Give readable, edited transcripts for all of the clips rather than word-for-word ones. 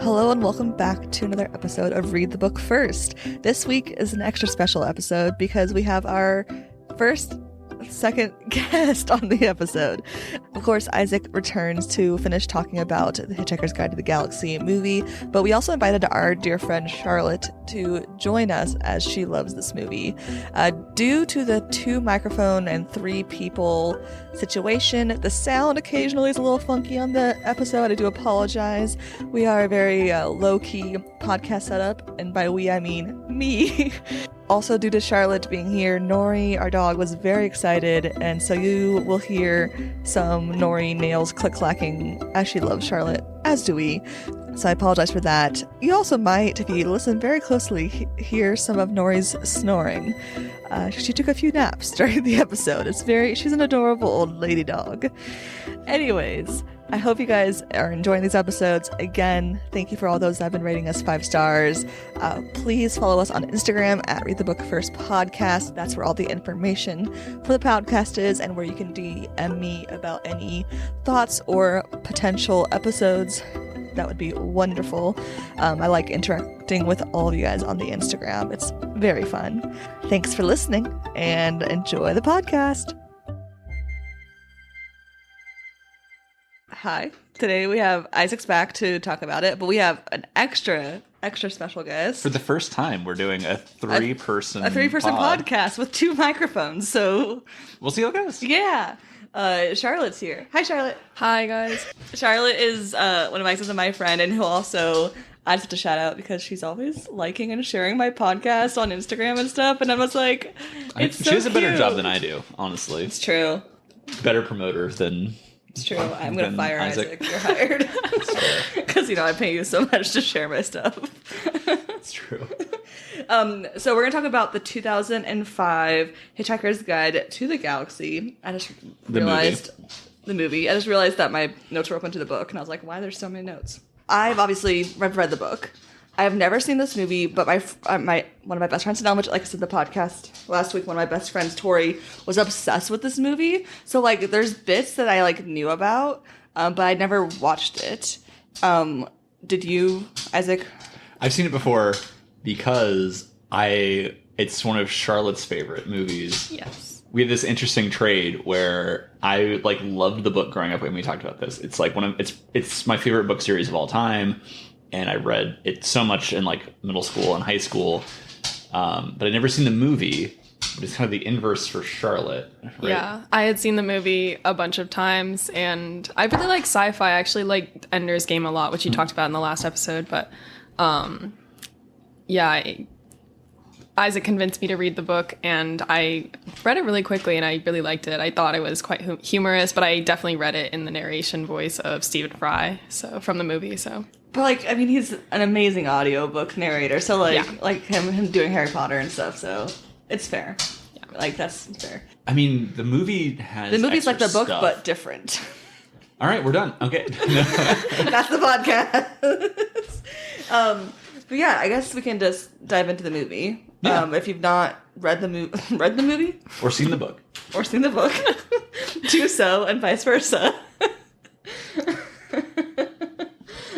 Hello and welcome back to another episode of Read the Book First. This week is an extra special episode because we have our second guest on the episode. Of course, Isaac returns to finish talking about the Hitchhiker's Guide to the Galaxy movie, but we also invited our dear friend Charlotte to join us as she loves this movie. Due to the 2 microphone and 3 people situation, the sound occasionally is a little funky on the episode. I do apologize. We are a very low-key podcast setup, and by we I mean me. Also, due to Charlotte being here, Nori, our dog, was very excited, and so you will hear some Nori nails click-clacking as she loves Charlotte, as do we. So I apologize for that. You also might, if you listen very closely, hear some of Nori's snoring. She took a few naps during the episode. She's an adorable old lady dog. Anyways, I hope you guys are enjoying these episodes. Again, thank you for all those that have been rating us 5 stars. Please follow us on Instagram at Read the Book First Podcast. That's where all the information for the podcast is and where you can DM me about any thoughts or potential episodes. That would be wonderful. I like interacting with all of you guys on the Instagram. It's very fun. Thanks for listening and enjoy the podcast. Hi. Today we have Isaac's back to talk about it, but we have an extra special guest. For the first time, we're doing a 3-person podcast with 2 microphones. So we'll see how it goes. Yeah. Charlotte's here. Hi, Charlotte. Hi, guys. Charlotte is one of Isaac's and my friend, and who also I just have to shout out because she's always liking and sharing my podcast on Instagram and stuff. And I was like, she has a better job than I do, honestly. It's true. Better promoter than. It's true. I'm going to fire Isaac. You're hired. Because, I pay you so much to share my stuff. It's true. So we're going to talk about the 2005 Hitchhiker's Guide to the Galaxy. I just realized the movie. I just realized that my notes were open to the book, and I was like, why there's so many notes? I've obviously read the book. I have never seen this movie, but one of my best friends, which, like I said, the podcast last week, one of my best friends, Tori, was obsessed with this movie. So, there's bits that I, knew about, but I never watched it. Did you, Isaac? I've seen it before because it's one of Charlotte's favorite movies. Yes. We have this interesting trade where I, loved the book growing up when we talked about this. It's, it's my favorite book series of all time. And I read it so much in middle school and high school, but I'd never seen the movie. But it's kind of the inverse for Charlotte, right? Yeah, I had seen the movie a bunch of times, and I really like sci-fi. I actually liked Ender's Game a lot, which you talked about in the last episode. But Isaac convinced me to read the book, and I read it really quickly, and I really liked it. I thought it was quite humorous, but I definitely read it in the narration voice of Stephen Fry, from the movie. But, he's an amazing audiobook narrator, so, him doing Harry Potter and stuff, so it's fair. Yeah. That's fair. I mean, the movie has The movie's like the book, stuff. but different. All right, we're done. Okay. That's the podcast. But yeah, I guess we can just dive into the movie. Yeah. If you've not read the movie? Or seen the book. Do so, and vice versa.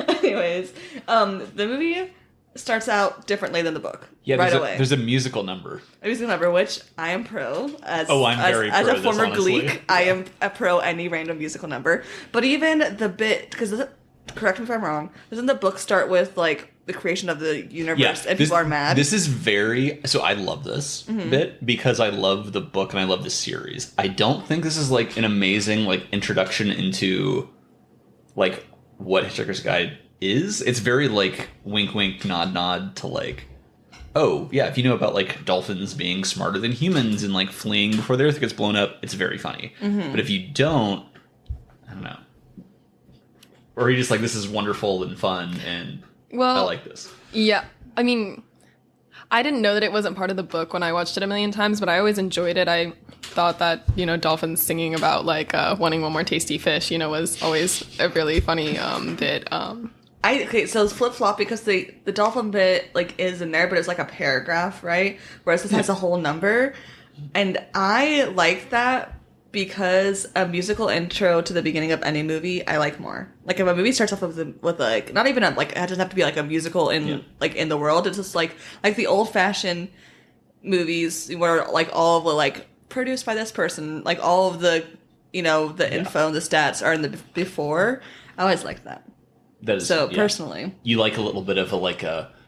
Anyways, the movie starts out differently than the book. Yeah, away. There's a musical number. A musical number, which I am pro. I'm very pro. As a former honestly. Gleek, I am a pro any random musical number. But even the bit, because correct me if I'm wrong, doesn't the book start with the creation of the universe and people are mad? This is so I love this bit because I love the book and I love the series. I don't think this is an amazing introduction into what Hitchhiker's Guide is. It's very wink wink nod nod to oh yeah, if you know about dolphins being smarter than humans and fleeing before the earth gets blown up, it's very funny. But if you don't, I don't know. Or you just this is wonderful and fun and I like this. Yeah. I mean, I didn't know that it wasn't part of the book when I watched it a million times, but I always enjoyed it. I thought that, dolphins singing about wanting one more tasty fish, was always a really funny bit. Okay, so it's flip-flop because the dolphin bit, is in there, but it's a paragraph, right? Whereas this has a whole number. And I like that because a musical intro to the beginning of any movie I like more. Like if a movie starts off with like not even like it doesn't have to be like a musical in like in the world. It's just like the old fashioned movies where like all of the like produced by this person, like all of the the info and the stats are in the before. I always like that. That is personally, you like a little bit of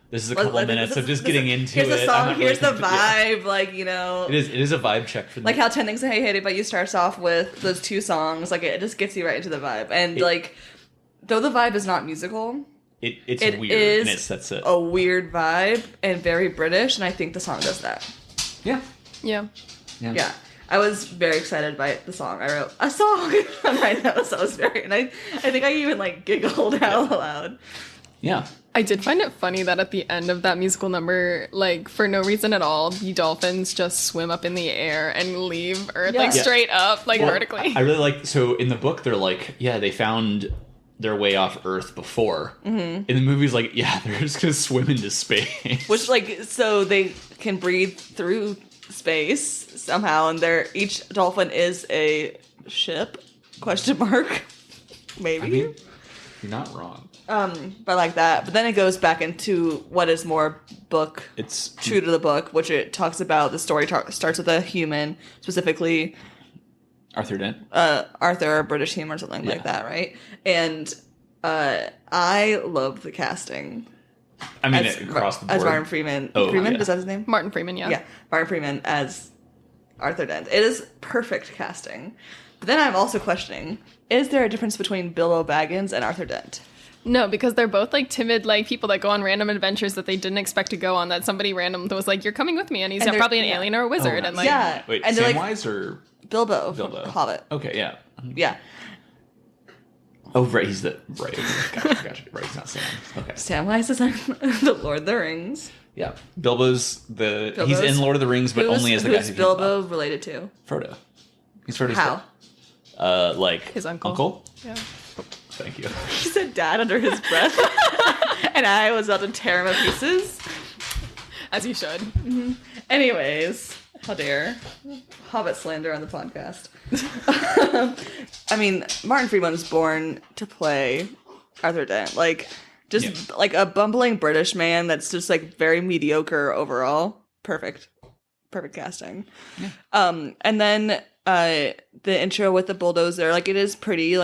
this is a couple minutes of just getting into here's it. The song, here's the vibe, like It is a vibe check for like how 10 Things I Hate About You starts off with those two songs. Like it just gets you right into the vibe, and though the vibe is not musical, it's it weird is and it sets it a weird vibe and very British, and I think the song does that. Yeah. I was very excited by the song. I wrote a song on my notes. I was and I think I even giggled out loud. Yeah. I did find it funny that at the end of that musical number, for no reason at all, the dolphins just swim up in the air and leave Earth straight up, vertically. I really so in the book, they're they found their way off Earth before. Mm-hmm. In the movies, they're just gonna swim into space. Which, so they can breathe through space somehow, and each dolphin is a ship, ? Maybe. I mean, you're not wrong. But like that. But then it goes back into what is more book. It's true to the book, which it talks about. The story starts with a human, specifically Arthur Dent. Arthur, a British human or something like that, right? And I love the casting. I mean, across the board. As Martin Freeman. Oh, Freeman? yeah. Is that his name? Martin Freeman, yeah. Yeah, Martin Freeman as Arthur Dent. It is perfect casting. But then I'm also questioning, is there a difference between Bilbo Baggins and Arthur Dent? No, because they're both timid people that go on random adventures that they didn't expect to go on, that somebody random was you're coming with me, and he's probably an alien or a wizard. Oh, and Wait, and Samwise or Bilbo from Hobbit. Okay, yeah. Yeah. Oh, right, he's the right. Gotcha. Right, he's not Sam. Okay. Samwise is in the Lord of the Rings. Yeah, Bilbo's he's in Lord of the Rings, but only as the guy who's Bilbo related to? Frodo. He's Frodo's How? His uncle. Yeah. Thank you. He said dad under his breath, and I was about to tear him to pieces. As you should. Mm-hmm. Anyways, how dare Hobbit slander on the podcast. I mean, Martin Freeman was born to play Arthur Dent. A bumbling British man that's just very mediocre overall. Perfect casting. Yeah. And then the intro with the bulldozer, it is pretty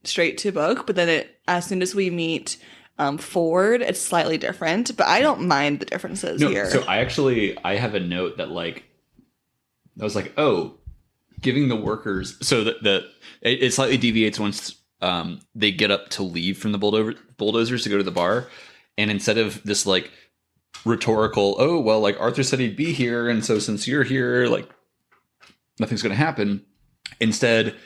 straight to book, but then as soon as we meet Ford, it's slightly different, but I don't mind the differences here. So I have a note that I was giving the workers, so that it slightly deviates once they get up to leave from the bulldozers to go to the bar, and instead of this rhetorical, Arthur said he'd be here, and so since you're here, nothing's gonna happen, instead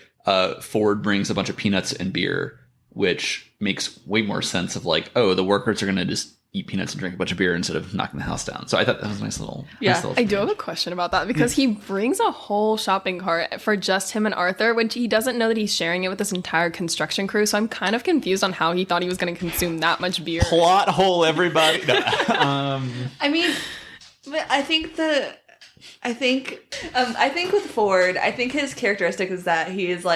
Ford brings a bunch of peanuts and beer, which makes way more sense of the workers are going to just eat peanuts and drink a bunch of beer instead of knocking the house down. So I thought that was a nice little... I do have a question about that, because he brings a whole shopping cart for just him and Arthur, which he doesn't know that he's sharing it with this entire construction crew. So I'm kind of confused on how he thought he was going to consume that much beer. Plot hole, everybody. I mean, but I think with Ford, I think his characteristic is that he is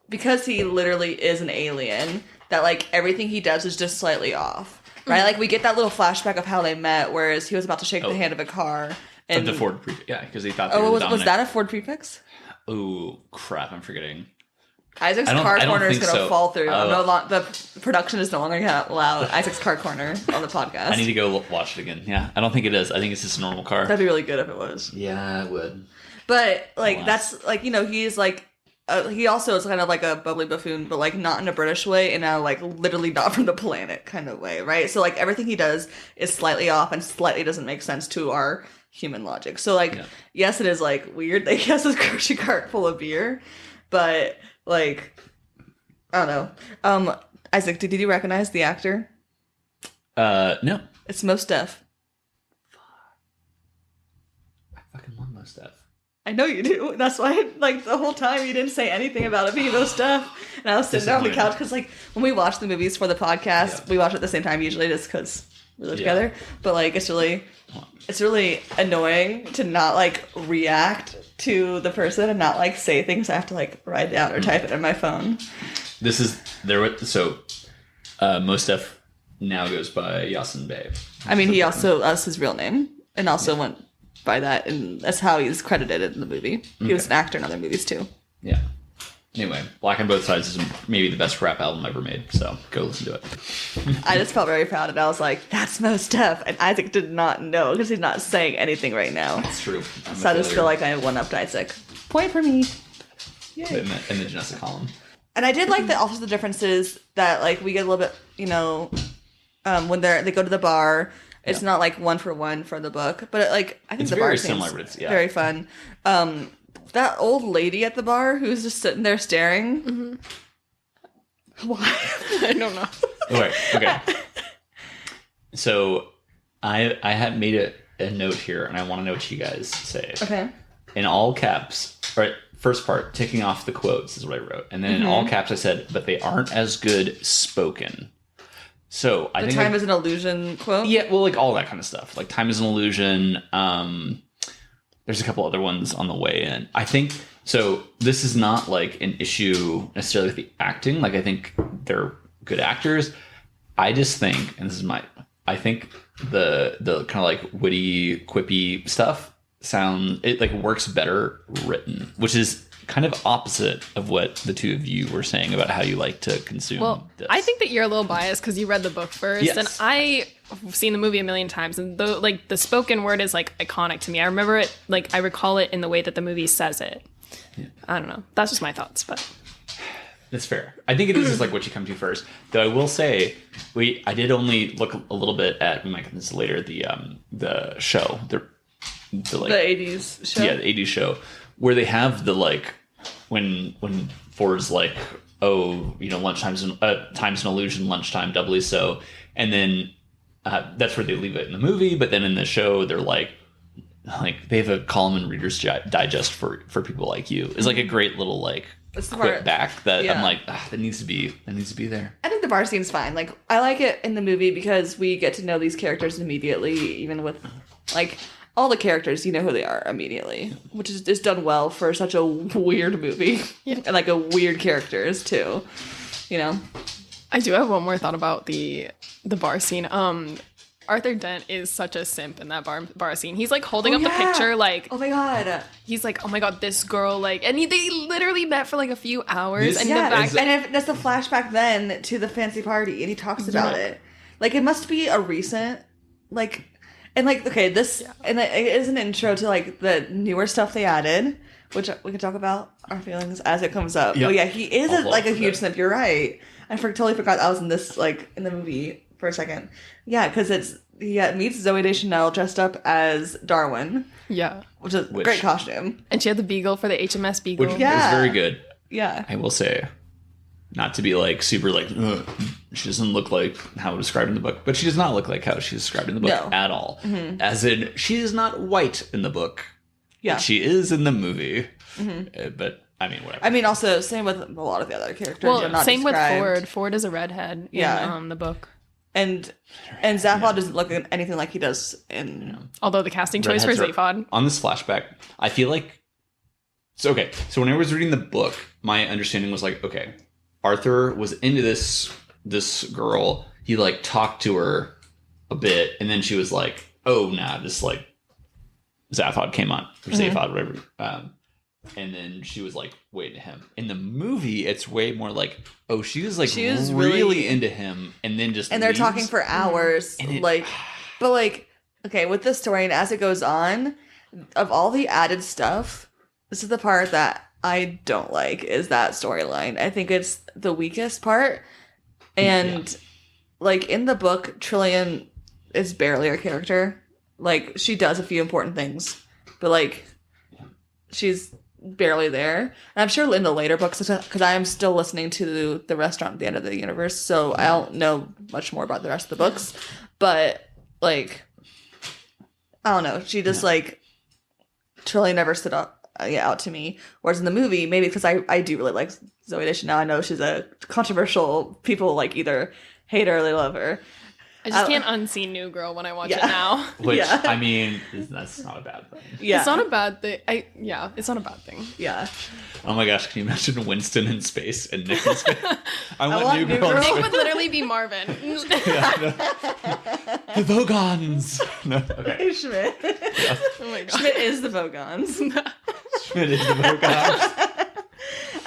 because he literally is an alien, that everything he does is just slightly off, right? We get that little flashback of how they met, whereas he was about to shake the hand of a car. And the Ford prefix, because he thought they were was that a Ford prefix? Oh crap! I'm forgetting. Isaac's car corner is going to fall through. The production is no longer going to allow Isaac's car corner on the podcast. I need to go watch it again. Yeah, I don't think it is. I think it's just a normal car. That'd be really good if it was. Yeah, it would. But that's he's he also is kind of a bubbly buffoon, but not in a British way, and now literally not from the planet kind of way, right? So everything he does is slightly off and slightly doesn't make sense to our human logic. So yes, it is weird that he has this grocery cart full of beer, but I don't know. Isaac, did you recognize the actor? No. It's Mos Def. I fucking love Mos Def. I know you do. That's why, the whole time you didn't say anything about it being Mos Def. And I was sitting there on the couch because, when we watch the movies for the podcast, we watch it at the same time usually just because we live together. But like, it's really annoying to not like react to the person and not like say things I have to like write down or type it in my phone. This is there. So most stuff now goes by Yasin Bey. I mean, he also that's his real name, and also went by that, and that's how he's credited in the movie. He was an actor in other movies too. Yeah. Anyway, Black on Both Sides is maybe the best rap album ever made, so go listen to it. I just felt very proud, and I was like, "That's Mos Def," and Isaac did not know because he's not saying anything right now. That's true. So I just feel like I one-upped Isaac. Point for me. Yay. In the Janessa column. And I did like that. Also, the differences that like we get a little bit, when they go to the bar. It's not like one for the book, but like I think it's the very bar similar, seems but it's very fun. That old lady at the bar who's just sitting there staring. Mm-hmm. Why? I don't know. Okay. So I had made a note here, and I want to know what you guys say. Okay. In all caps, right? First part, ticking off the quotes is what I wrote, and then in all caps I said, "But they aren't as good spoken." So I think time is an illusion quote. Yeah, well, like all that kind of stuff. Like time is an illusion. There's a couple other ones on the way in. I think so. This is not like an issue necessarily with the acting. Like I think they're good actors. I just think, and this is I think the kind of like witty, quippy stuff it like works better written, which is kind of opposite of what the two of you were saying about how you like to consume this. I think that you're a little biased because you read the book first, yes. and I've seen the movie a million times, and the spoken word is like iconic to me. I remember it, like I recall it in the way that the movie says it. Yeah. I don't know. That's just my thoughts, but that's fair. I think it is just like what you come to first. Though I will say, I did only look a little bit at, we might get this later, the show, the 80s show. Yeah, the 80s show. Where they have the like when Ford's like, lunchtime's time's an illusion, lunchtime doubly so, and then that's where they leave it in the movie. But then in the show, they're like they have a column in Reader's Digest for people like you. It's like a great little like quip back that I'm like that needs to be there. I think the bar scene's fine. Like I like it in the movie because we get to know these characters immediately, even with like. All the characters, you know who they are immediately, which is done well for such a weird movie. Yeah. And like a weird characters too, I do have one more thought about the bar scene. Arthur Dent is such a simp in that bar scene. He's like holding up the picture like, oh my god. He's like, oh my god, this girl like, and they literally met for like a few hours. And that's the flashback then to the fancy party, and he talks about it. Like it must be a recent like. And like, okay, and it is an intro to like the newer stuff they added, which we can talk about our feelings as it comes up. Yep. But yeah, he is a huge simp. You're right. I totally forgot I was in this like in the movie for a second. Yeah, because he meets Zooey Deschanel dressed up as Darwin. Yeah, which is a great costume. And she had the beagle for the HMS Beagle. Which was very good. Yeah, I will say. Not to be like super like she doesn't look like how described in the book, but she does not look like how she's described in the book at all. Mm-hmm. As in, she is not white in the book. Yeah, but she is in the movie. Mm-hmm. But I mean, whatever. I mean, also same with a lot of the other characters. Well, not same described. With Ford. Ford is a redhead. In the book. And Zaphod doesn't look anything like he does in. Although the casting choice for Zaphod on this flashback, I feel like. So when I was reading the book, my understanding was like, okay. Arthur was into this girl. He like talked to her a bit, and then she was like, "Oh, nah." This like Zaphod came on or Zaphod, whatever. And then she was like way into him. In the movie, it's way more like, oh, she was really into him, and then just they're talking for hours, but okay, with this story and as it goes on, of all the added stuff, this is the part that I don't like is that storyline. I think it's the weakest part. And like in the book, Trillian is barely a character. Like she does a few important things, but like she's barely there. And I'm sure in the later books, because I am still listening to the Restaurant at the End of the Universe, so I don't know much more about the rest of the books. But like, I don't know. She just like Trillian never stood up. Out to me. Whereas in the movie, maybe because I do really like Zooey Deschanel. I know she's a controversial. People like either hate her or they love her. I just can't unsee New Girl when I watch it now. Which, I mean, that's not a bad thing. Yeah. It's not a bad thing. It's not a bad thing. Yeah. Oh my gosh, can you imagine Winston in space and Nick in space? I want New Girl in Nick space. would literally be Marvin. The Vogons! No, okay. Hey, Schmidt. Yeah. Oh my god. Schmidt is the Vogons. Schmidt is the Vogons.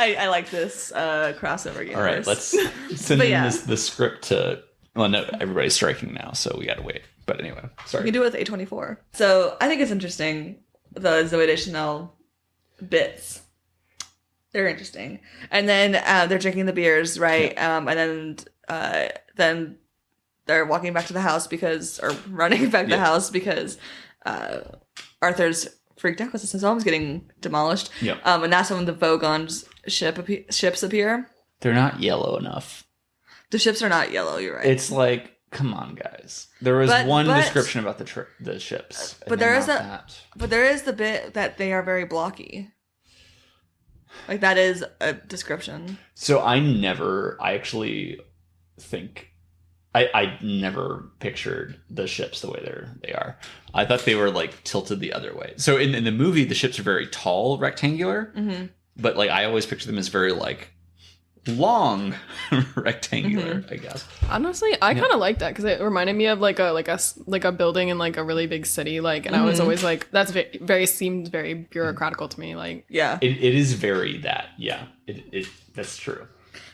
I like this crossover universe. All right, let's send But in yeah. the script to... Well, no, everybody's striking now, so we gotta wait. But anyway, You sorry. can do it with A24. So I think it's interesting, the Zooey Deschanel bits. They're interesting. And then they're drinking the beers, right? And then they're walking back to the house or running back to the house because Arthur's freaked out because his home's getting demolished. Yep. And that's when the Vogons ships appear. They're not yellow enough. The ships are not yellow, you're right. It's like, come on, guys. There was one description about the ships. But there is the bit that they are very blocky. Like, that is a description. So I actually think I never pictured the ships the way they are. I thought they were like tilted the other way. So in the movie, the ships are very tall, rectangular, but like I always picture them as very like long rectangular, I guess. Honestly, I kind of like that because it reminded me of like a building in like a really big city. Like, and I was always like, that's seemed very bureaucratical to me. Like, Yeah. It is very that. Yeah, it that's true.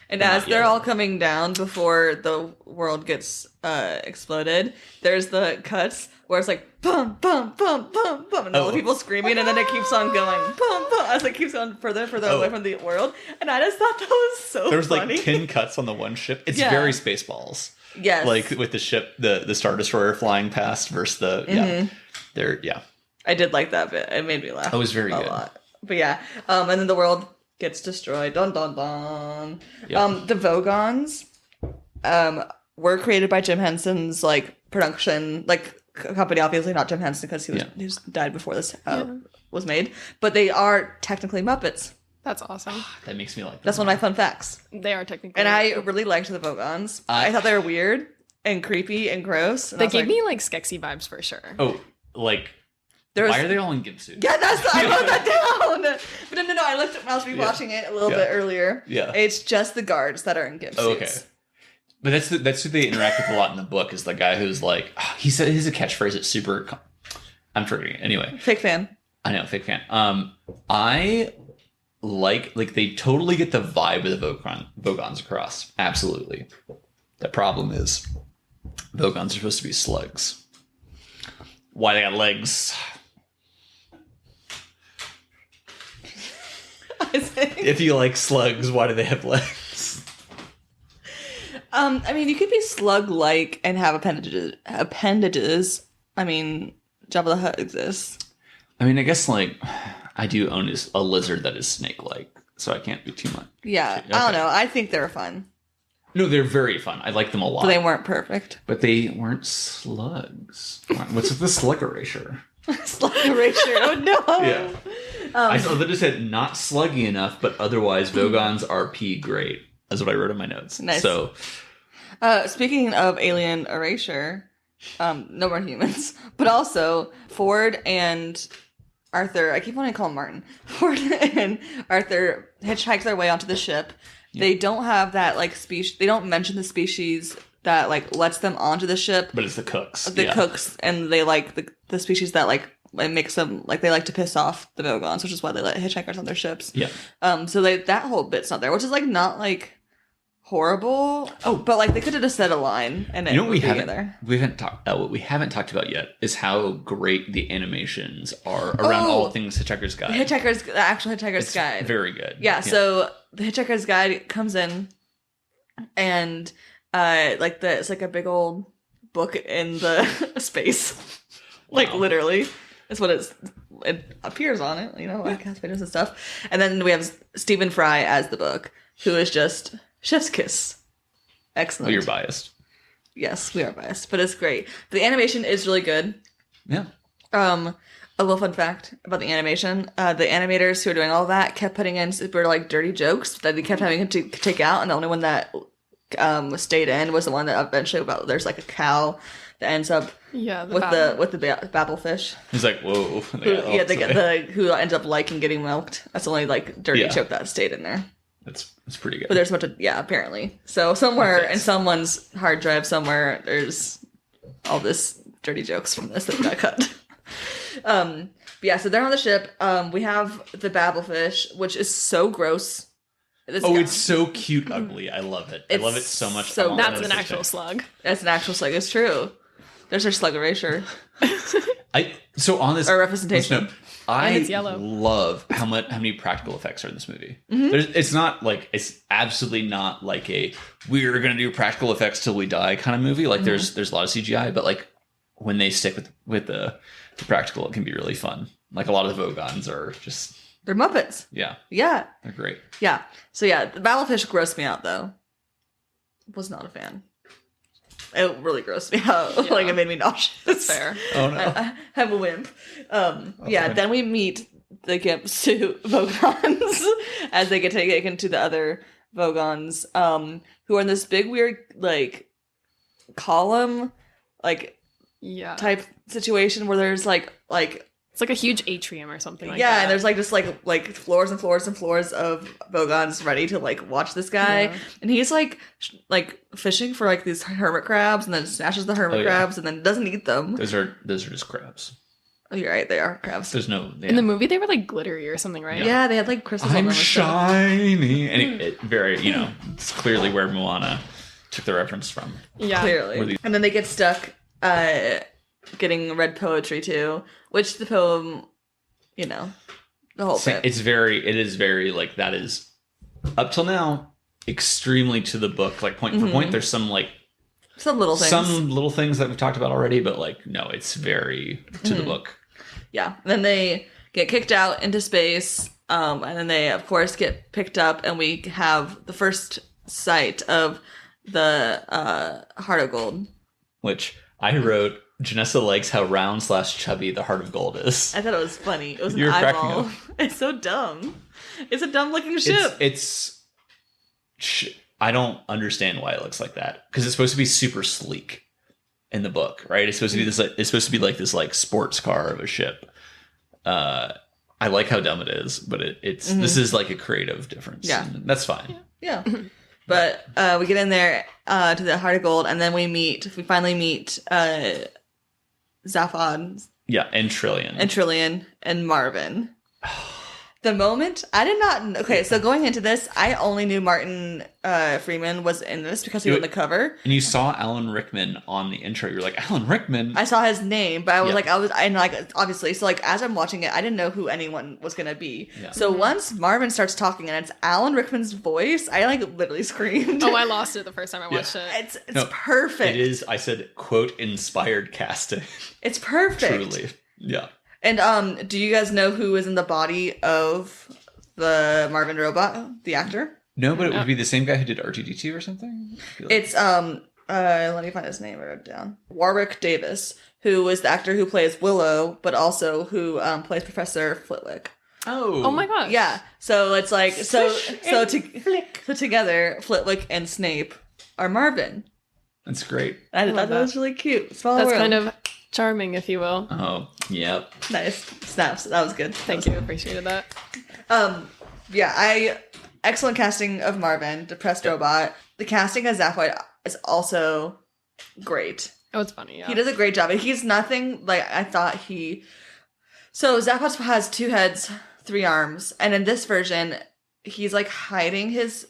And as they're all coming down before the world gets exploded, there's the cuts where it's like bum bum bum bum bum, and all the people screaming, and then it keeps on going bum bum as it keeps going further and further away from the world. And I just thought that was so There's funny. like 10 cuts on the one ship. It's Yeah. very Spaceballs. Yes, Like with the ship, the Star Destroyer flying past versus the I did like that bit. It made me laugh. That was very a good. lot. But yeah, and then the world gets destroyed. Dun dun dun. Yep. The Vogons, were created by Jim Henson's like production company. Obviously not Jim Henson because he just died before this was made. But they are technically Muppets. that's awesome. That makes me like That's one of my fun facts. They are technically. And I really liked the Vogons. I thought they were weird and creepy and gross. And They gave me like Skeksis vibes for sure. Oh, like why are they all in gimp suits? Yeah, I wrote that down. But no. I looked when I was rewatching it a little bit earlier. Yeah. It's just the guards that are in gimp suits. Okay. But that's who they interact with a lot in the book is the guy who's like he said his catchphrase that's super. I'm forgetting it anyway. Fake fan. I know, fake fan. I like they totally get the vibe of the Vogons across. Absolutely. The problem is Vogons are supposed to be slugs. Why they got legs? If you like slugs, why do they have legs? I mean, you could be slug-like and have appendages. I mean, Jabba the Hutt exists. I mean, I guess like I do own a lizard that is snake-like, so I can't do too much. Yeah, Okay. I don't know. I think they're fun. No, they're very fun. I like them a lot. But they weren't perfect. But they weren't slugs. What's with the slug erasure? Slug erasure. Oh, no. Yeah. I saw that it said not sluggy enough, but otherwise Vogons are P great. That's what I wrote in my notes. Nice. So, Speaking of alien erasure, no more humans, but also Ford and Arthur, I keep wanting to call him Martin. Ford and Arthur hitchhike their way onto the ship. Yeah. They don't have that like species. They don't mention the species that like lets them onto the ship. but it's the cooks. The cooks, and they like the species that like it makes them like they like to piss off the Vogons, which is why they let hitchhikers on their ships. Yeah. So that whole bit's not there, which is like not like horrible. Oh, but like they could have just said a line and it would be there. We haven't talked. What we haven't talked about yet is how great the animations are around all things Hitchhiker's Guide. The actual Hitchhiker's Guide. Very good. Yeah. So the Hitchhiker's Guide comes in, and it's like a big old book in the space, like literally. That's what it appears on it, you know, like cast videos and stuff. And then we have Stephen Fry as the book, who is just chef's kiss. Excellent. Oh, you're biased. Yes, we are biased, but it's great. The animation is really good. Yeah. A little fun fact about the animation: the animators who are doing all that kept putting in super like dirty jokes that they kept having to take out, and the only one that stayed in was the one that eventually there's like a cow that ends up with the babblefish. He's like, whoa. Who ends up liking getting milked. That's the only like dirty joke that stayed in there. That's pretty good. But there's a bunch of apparently. So somewhere in someone's hard drive somewhere there's all this dirty jokes from this that got cut. So they're on the ship. We have the babblefish, which is so gross. It's so cute, ugly. I love it. I love it so much. So that's an actual slug. That's an actual slug. It's true. There's her slug erasure. On this or representation. Note, I love how many practical effects are in this movie. It's absolutely not like we're gonna do practical effects till we die kind of movie. Like there's a lot of CGI, but like when they stick with the practical, it can be really fun. Like a lot of the Vogons are just they're Muppets. Yeah. Yeah. They're great. Yeah. So the babblefish grossed me out though. Was not a fan. It really grossed me out. Yeah. Like it made me nauseous. That's fair. Oh no. I'm a wimp. Then we meet the gimp suit Vogons as they get taken to the other Vogons, who are in this big weird like column type situation where there's like it's like a huge atrium or something like that. Yeah, and there's like just like floors and floors and floors of Vogons ready to like watch this guy. Yeah. And he's like fishing for like these hermit crabs and then snatches the hermit crabs and then doesn't eat them. Those are just crabs. Oh, you're right, they are crabs. There's no in the movie they were like glittery or something, right? Yeah, they had like crystals on them. I'm shiny. And it very, it's clearly where Moana took the reference from. Yeah. Clearly. And then they get stuck getting read poetry too, which the poem, the whole bit. It is very like that is up till now extremely to the book, like point for point. There's some little things that we've talked about already, but like no, it's very to the book. Yeah. And then they get kicked out into space, and then they of course get picked up, and we have the first sight of the Heart of Gold, which I wrote. Janessa likes how round/chubby the Heart of Gold is. I thought it was funny. It was an eyeball. It's so dumb. It's a dumb looking ship. I don't understand why it looks like that because it's supposed to be super sleek in the book, right? It's supposed to be this. It's supposed to be like this sports car of a ship. I like how dumb it is, but it's this is like a creative difference. Yeah, that's fine. Yeah. But we get in there to the Heart of Gold, and then we finally meet Zaphod. Yeah, and Trillian. And Marvin. The moment I did not. Okay, so going into this, I only knew Martin Freeman was in this because he was on the cover. And you saw Alan Rickman on the intro. You're like, Alan Rickman. I saw his name, but I was obviously. So like as I'm watching it, I didn't know who anyone was gonna be. Yeah. So once Marvin starts talking and it's Alan Rickman's voice, I like literally screamed. Oh, I lost it the first time I watched it. It's perfect. It is. I said, quote, inspired casting. It's perfect. Truly. Yeah. And do you guys know who is in the body of the Marvin robot, the actor? No, but it would be the same guy who did R2-D2 or something? It's let me find his name. I wrote it down. Warwick Davis, who is the actor who plays Willow, but also who plays Professor Flitwick. Oh my gosh. Yeah. So it's like together Flitwick and Snape are Marvin. That's great. I thought that was really cute. Small That's world. kind of charming, if you will. Oh, yep. Nice. Snaps. That was good. Thank you. Appreciated that. Excellent casting of Marvin, depressed robot. The casting as Zaphod is also great. Oh, it's funny, yeah. He does a great job. He's nothing like I thought So Zaphod has 2 heads, 3 arms, and in this version, he's like hiding his...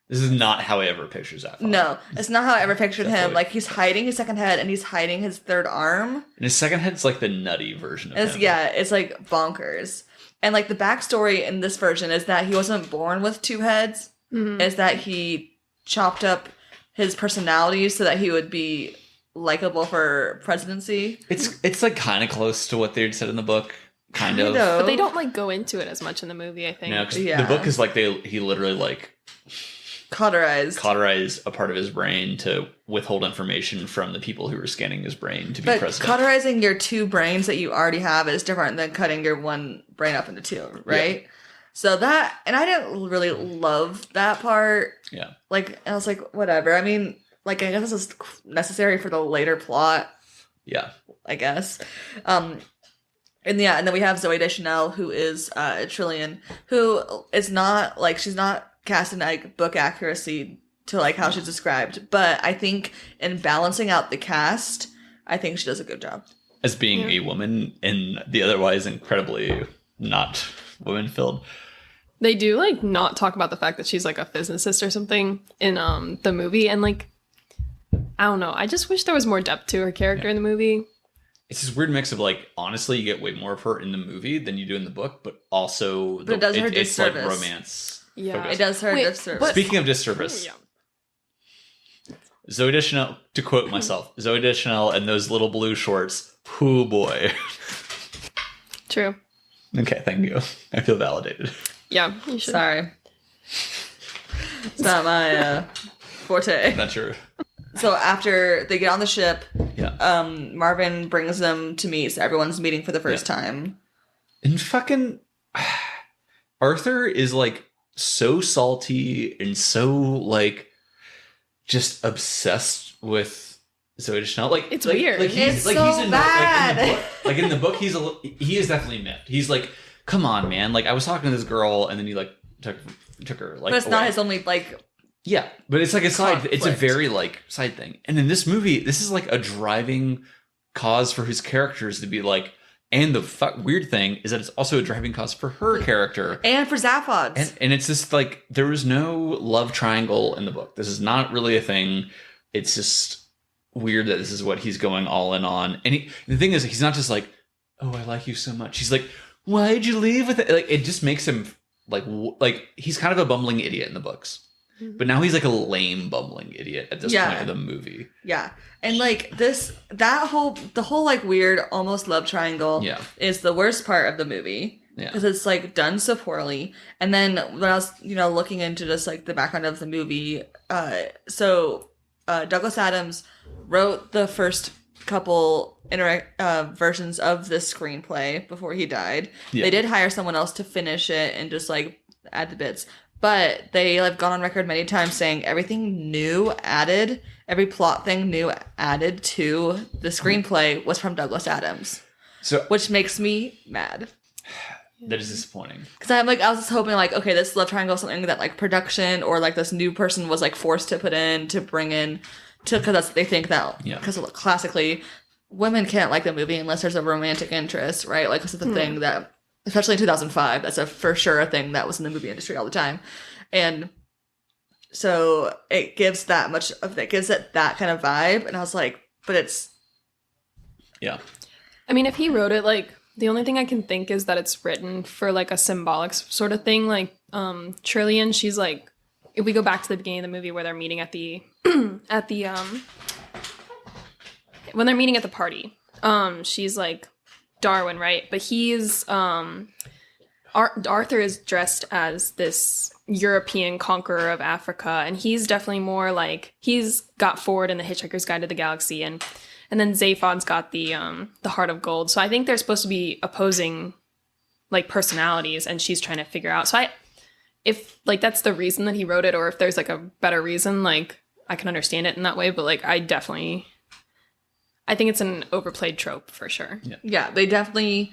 This is not how I ever pictured Zaphod. No, it's not how I ever pictured him. Like, he's hiding his second head, and he's hiding his 3rd arm. And his second head's like the nutty version of him. Yeah, it's like bonkers. And like the backstory in this version is that he wasn't born with 2 heads. Mm-hmm. Is that he chopped up his personality so that he would be likable for presidency. It's like kind of close to what they said in the book. Kind of. But they don't like go into it as much in the movie, I think. No, because the book is like he literally like... cauterize a part of his brain to withhold information from the people who were scanning his brain to be president. Cauterizing your 2 brains that you already have is different than cutting your 1 brain up into 2, right? So that, and I didn't really love that part. Yeah. Like, I was like, whatever. I mean, like, I guess this is necessary for the later plot, Yeah. I guess. And yeah, and then we have Zoe Deschanel, who is Trillian, who is not, like, she's not cast in, like, book accuracy to, like, how she's described. But I think in balancing out the cast, I think she does a good job. As being a woman in the otherwise incredibly not women-filled. They do, like, not talk about the fact that she's, like, a physicist or something in the movie. And, like, I don't know. I just wish there was more depth to her character in the movie. It's this weird mix of, like, honestly, you get way more of her in the movie than you do in the book, but also But it does her it's like disservice. romance. Yeah. focused. It does her Wait, disservice. but- Speaking of disservice, Zoe Deschanel, to quote myself, Zoe Deschanel and those little blue shorts, hoo boy. True. Okay, thank you. I feel validated. Yeah, you should. Sorry. It's not my forte. Not sure. So after they get on the ship, Yeah. Marvin brings them to meet. So everyone's meeting for the first Yeah. time. And fucking Arthur is like so salty and so like just obsessed with Zoe Deschanel. Like It's like, weird. Like he's It's like so he's in bad. like in the book he's he is definitely miffed. He's like, come on, man. Like I was talking to this girl and then you like took her like. But it's away. not his only, like... Yeah, but it's like a side. It's a Conflict. very like side thing. And in this movie, this is like a driving cause for his characters to be like. And the weird thing is that it's also a driving cause for her character. And for Zaphod's. And it's just like there is no love triangle in the book. This is not really a thing. It's just weird that this is what he's going all in on. And the thing is, he's not just like, "Oh, I like you so much." He's like, "Why'd you leave with it?" Like it just makes him like he's kind of a bumbling idiot in the books. But now he's like a lame bumbling idiot at this point of the movie. Yeah. And like the whole like weird almost love triangle is the worst part of the movie. Yeah. Because it's like done so poorly. And then when I was, looking into just like the background of the movie, Douglas Adams wrote the first couple versions of this screenplay before he died. Yeah. They did hire someone else to finish it and just like add the bits. But they have gone on record many times saying everything new added, every plot thing new added to the screenplay was from Douglas Adams. So Which makes me mad. that is disappointing. Because I was just hoping like, okay, this love triangle is something that like production or like this new person was like forced to put in to bring in because they think that because classically women can't like the movie unless there's a romantic interest, right? Like this is the thing that. Especially in 2005, that's for sure a thing that was in the movie industry all the time. And so it gives that much of it, gives it that kind of vibe. And I was like, but it's... Yeah. I mean, if he wrote it, like, the only thing I can think is that it's written for, like, a symbolic sort of thing. Like, Trillian, she's, like, if we go back to the beginning of the movie where they're meeting at the, when they're meeting at the party, she's, like, Darwin, right? But he's Arthur is dressed as this European conqueror of Africa, and he's definitely more like he's got Ford in the Hitchhiker's Guide to the Galaxy, and then Zaphod's got the Heart of Gold. So I think they're supposed to be opposing like personalities, and she's trying to figure out. So if like that's the reason that he wrote it, or if there's like a better reason, like I can understand it in that way. But like I think it's an overplayed trope for sure. Yeah, they definitely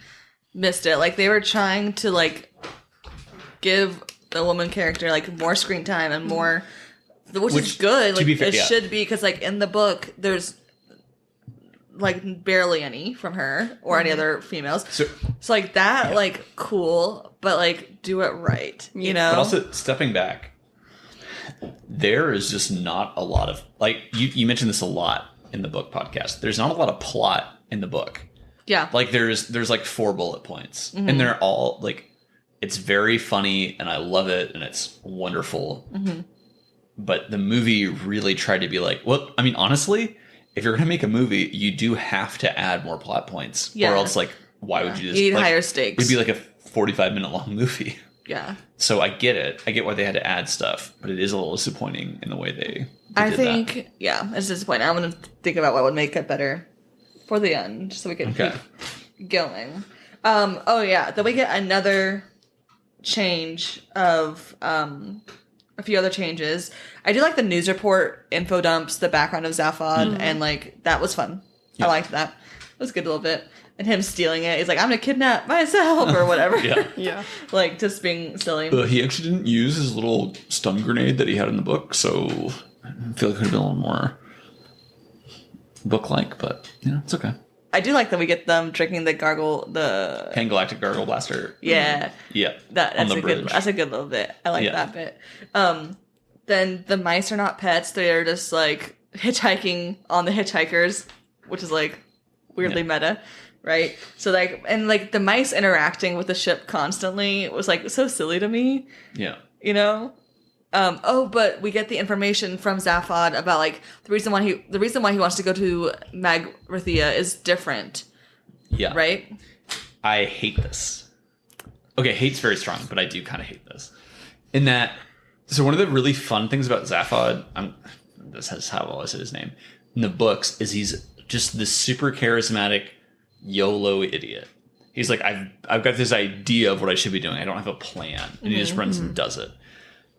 missed it. Like, they were trying to, like, give the woman character, like, more screen time and more... Which is good. Like, it should be, because, like, in the book, there's, like, barely any from her or any other females. So like, that, like, cool, but, like, do it right, you know? But also, stepping back, there is just not a lot of... Like, you mentioned this a lot in the book podcast. There's not a lot of plot in the book. Yeah. Like there's like 4 bullet points and they're all like, it's very funny and I love it and it's wonderful. But the movie really tried to be like, well, I mean, honestly, if you're going to make a movie, you do have to add more plot points or else like, why would you just... You need like, higher stakes. It'd be like a 45-minute long movie. Yeah. So I get it. I get why they had to add stuff, but it is a little disappointing in the way they I did think, that. yeah, it's disappointing. I'm going to think about what would make it better for the end, so we can keep going. Oh, yeah. Then we get another change of a few other changes. I do like the news report info dumps, the background of Zaphod, and like that was fun. Yeah. I liked that. It was good a little bit. And him stealing it. He's like, I'm gonna kidnap myself or whatever. Yeah. Like just being silly. He actually didn't use his little stun grenade that he had in the book, so I feel like it could have been a little more book-like, but it's okay. I do like that we get them drinking the Pan-Galactic Gargle Blaster. Yeah. Yeah. That's a good little bit. I like that bit. Then the mice are not pets. They're just like hitchhiking on the hitchhikers, which is like weirdly meta, right? So like, and like the mice interacting with the ship constantly was like so silly to me. Yeah. You know? But we get the information from Zaphod about like the reason why he wants to go to Magrathea is different. Yeah. Right? I hate this. Okay, hate's very strong, but I do kind of hate this. In that, so one of the really fun things about Zaphod, this is how I always say his name, in the books, is he's just this super charismatic YOLO idiot. He's like, I've got this idea of what I should be doing. I don't have a plan. And he just runs and does it.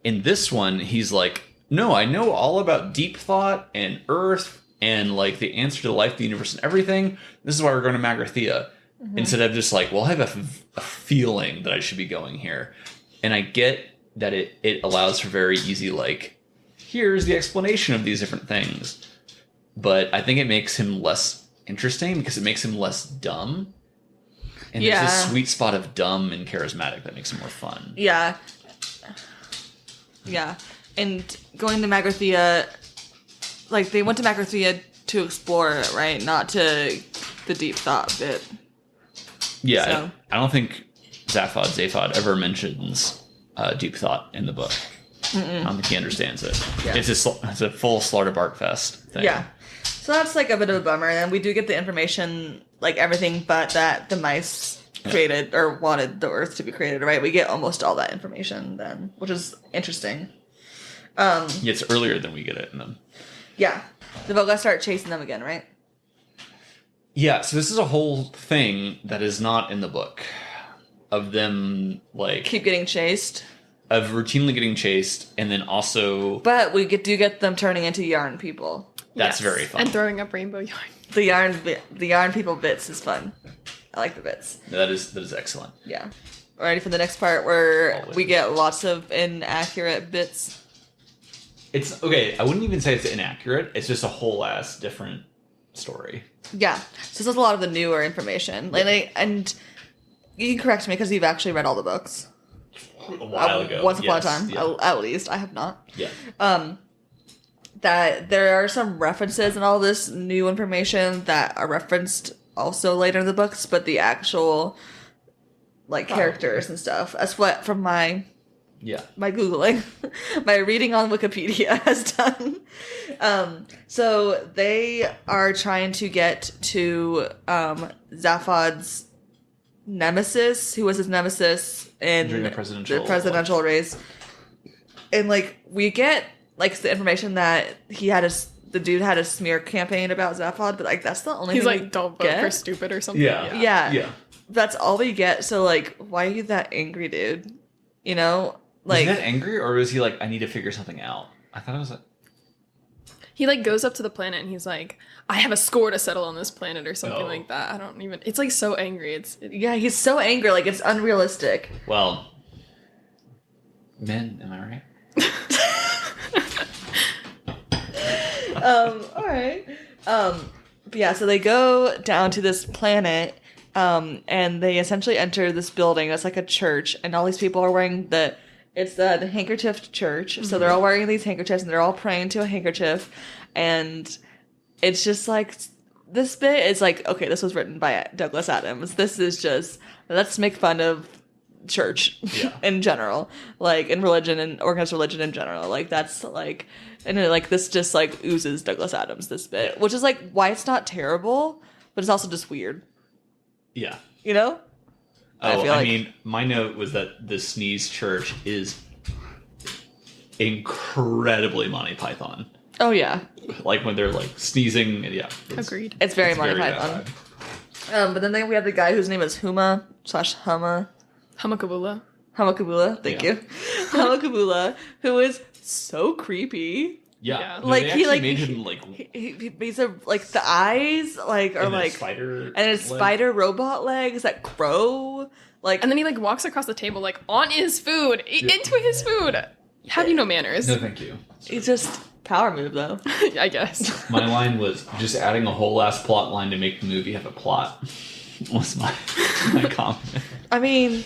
In this one, he's like, no, I know all about deep thought and Earth and like the answer to the life, the universe, and everything. This is why we're going to Magrathea. Instead of just like, well, I have a feeling that I should be going here. And I get that it allows for very easy, like, here's the explanation of these different things. But I think it makes him less interesting because it makes him less dumb. And there's this sweet spot of dumb and charismatic that makes him more fun. Yeah. Yeah. And going to Magrathea, like, they went to Magrathea to explore it, right? Not to the deep thought bit. Yeah, So. I don't think Zaphod ever mentions deep thought in the book. I don't think he understands it. Yeah. It's a full Slaughter Bark Fest thing. Yeah. So that's, like, a bit of a bummer. And then we do get the information, like, everything but that the mice created or wanted the Earth to be created, right? We get almost all that information then, which is interesting. Yeah, it's earlier than we get it in them. Yeah. The Voga start chasing them again, right? Yeah, so this is a whole thing that is not in the book. Of them, like... Keep getting chased. Of routinely getting chased, and then also... But we do get them turning into yarn people. That's very fun. And throwing up rainbow yarn. The yarn people bits is fun. I like the bits. That is excellent. Yeah. Ready for the next part where Always. we get lots of inaccurate bits. It's okay. I wouldn't even say it's inaccurate. It's just a whole ass different story. Yeah. So this is a lot of the newer information. And you can correct me because you've actually read all the books. A while ago. Once upon a Yes, time. yeah. At least. I have not. Yeah. That there are some references in all this new information that are referenced also later in the books, but the actual like characters and stuff. That's what from my Googling, my reading on Wikipedia has done. So they are trying to get to Zaphod's nemesis, who was his nemesis in During the presidential race. And like we get like the information that the dude had a smear campaign about Zaphod, but like that's the only He's thing like, we don't vote get. for stupid or something. Yeah. That's all we get. So like, why are you that angry, dude? You know, like Was he that angry, or was he like, I need to figure something out? I thought it was like, He like goes up to the planet and he's like, I have a score to settle on this planet or something Oh. like that. I don't even. It's like so angry. yeah, he's so angry, like it's unrealistic. well, men, am I right? All right. But yeah, so they go down to this planet, and they essentially enter this building that's like a church, and all these people are wearing the handkerchief church. So they're all wearing these handkerchiefs, and they're all praying to a handkerchief, and it's just like this bit is like, okay, this was written by Douglas Adams. This is just let's make fun of church in general, like in religion and organized religion in general. Like that's like. And like this just like oozes Douglas Adams, this bit, which is like why it's not terrible, but it's also just weird. Yeah. You know? I mean, my note was that the Sneeze Church is incredibly Monty Python. Oh yeah. Like when they're like sneezing, and Agreed. It's very Monty very Python. bad. But then we have the guy whose name is Huma/Huma. Hamakabula. Hamakabula, thank you. Hamakabula, who is so creepy. Yeah. No, Like they he actually like made him like he's a, like the eyes like are and a like spider and his leg. spider robot legs that grow like And then he like walks across the table like on his food, into his food. Have you no manners? No, thank you. it's just power move though. I guess. My line was just adding a whole last plot line to make the movie have a plot. Was my comment. I mean,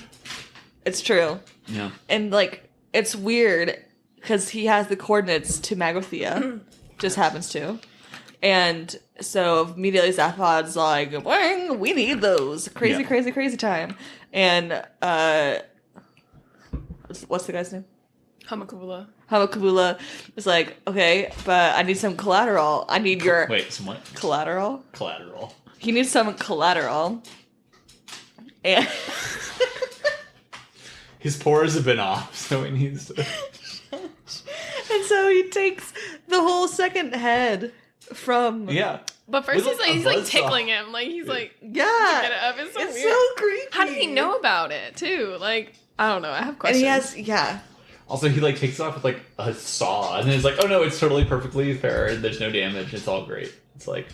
it's true. Yeah. And like it's weird because he has the coordinates to Magrathea, just happens to. And so immediately Zaphod's like, "Wang, we need those. Crazy time." And what's the guy's name? Hamakabula. Hamakabula is like, "Okay, but I need some collateral. I need your Wait, some what? collateral. Collateral. He needs some collateral." And His pores have been off, so he needs to. and so he takes the whole second head from Yeah. But first With he's a like buzzsaw. tickling him. Like he's like yeah. get it up. It's so It's weird. so creepy. How did he know about it too? Like I don't know. I have And questions. he has yeah. Also, he like takes it off with like a saw, and then it's like, oh no, it's totally perfectly fair. And there's no damage. It's all great. It's like,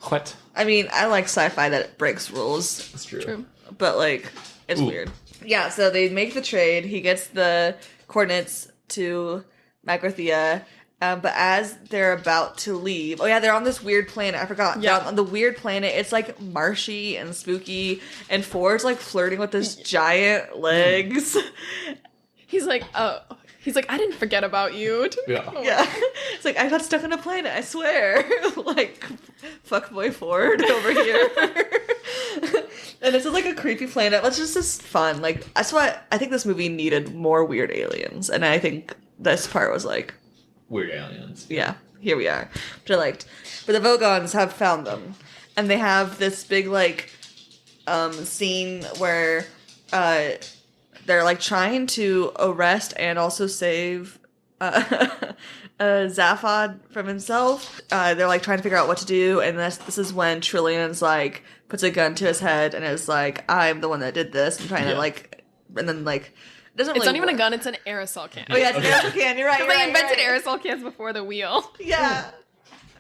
what? I mean, I like sci-fi that breaks rules, It's true. True. but like it's Ooh. weird. Yeah, so they make the trade. He gets the coordinates to Magrathea. But as they're about to leave, oh yeah, they're on this weird planet. I forgot. Yeah. They're on the weird planet. It's like marshy and spooky, and Ford's like flirting with his giant legs. He's like, oh, he's like, I didn't forget about you. Yeah. Yeah, it's like I got stuck on a planet. I swear, like fuckboy Ford over here. And it's like a creepy planet. It's just fun. Like that's why I think this movie needed more weird aliens, and I think this part was like. Weird aliens. Yeah, here we are, which I liked. But the Vogons have found them, and they have this big like scene where they're like trying to arrest and also save Zaphod from himself. They're like trying to figure out what to do, and this is when Trillion's like puts a gun to his head and is like, "I'm the one that did this," and trying to like, and then like. Doesn't It's really not even a work. gun, it's an aerosol can. Oh yeah, it's an aerosol can. You're right. Because they invented aerosol cans before the wheel. Yeah,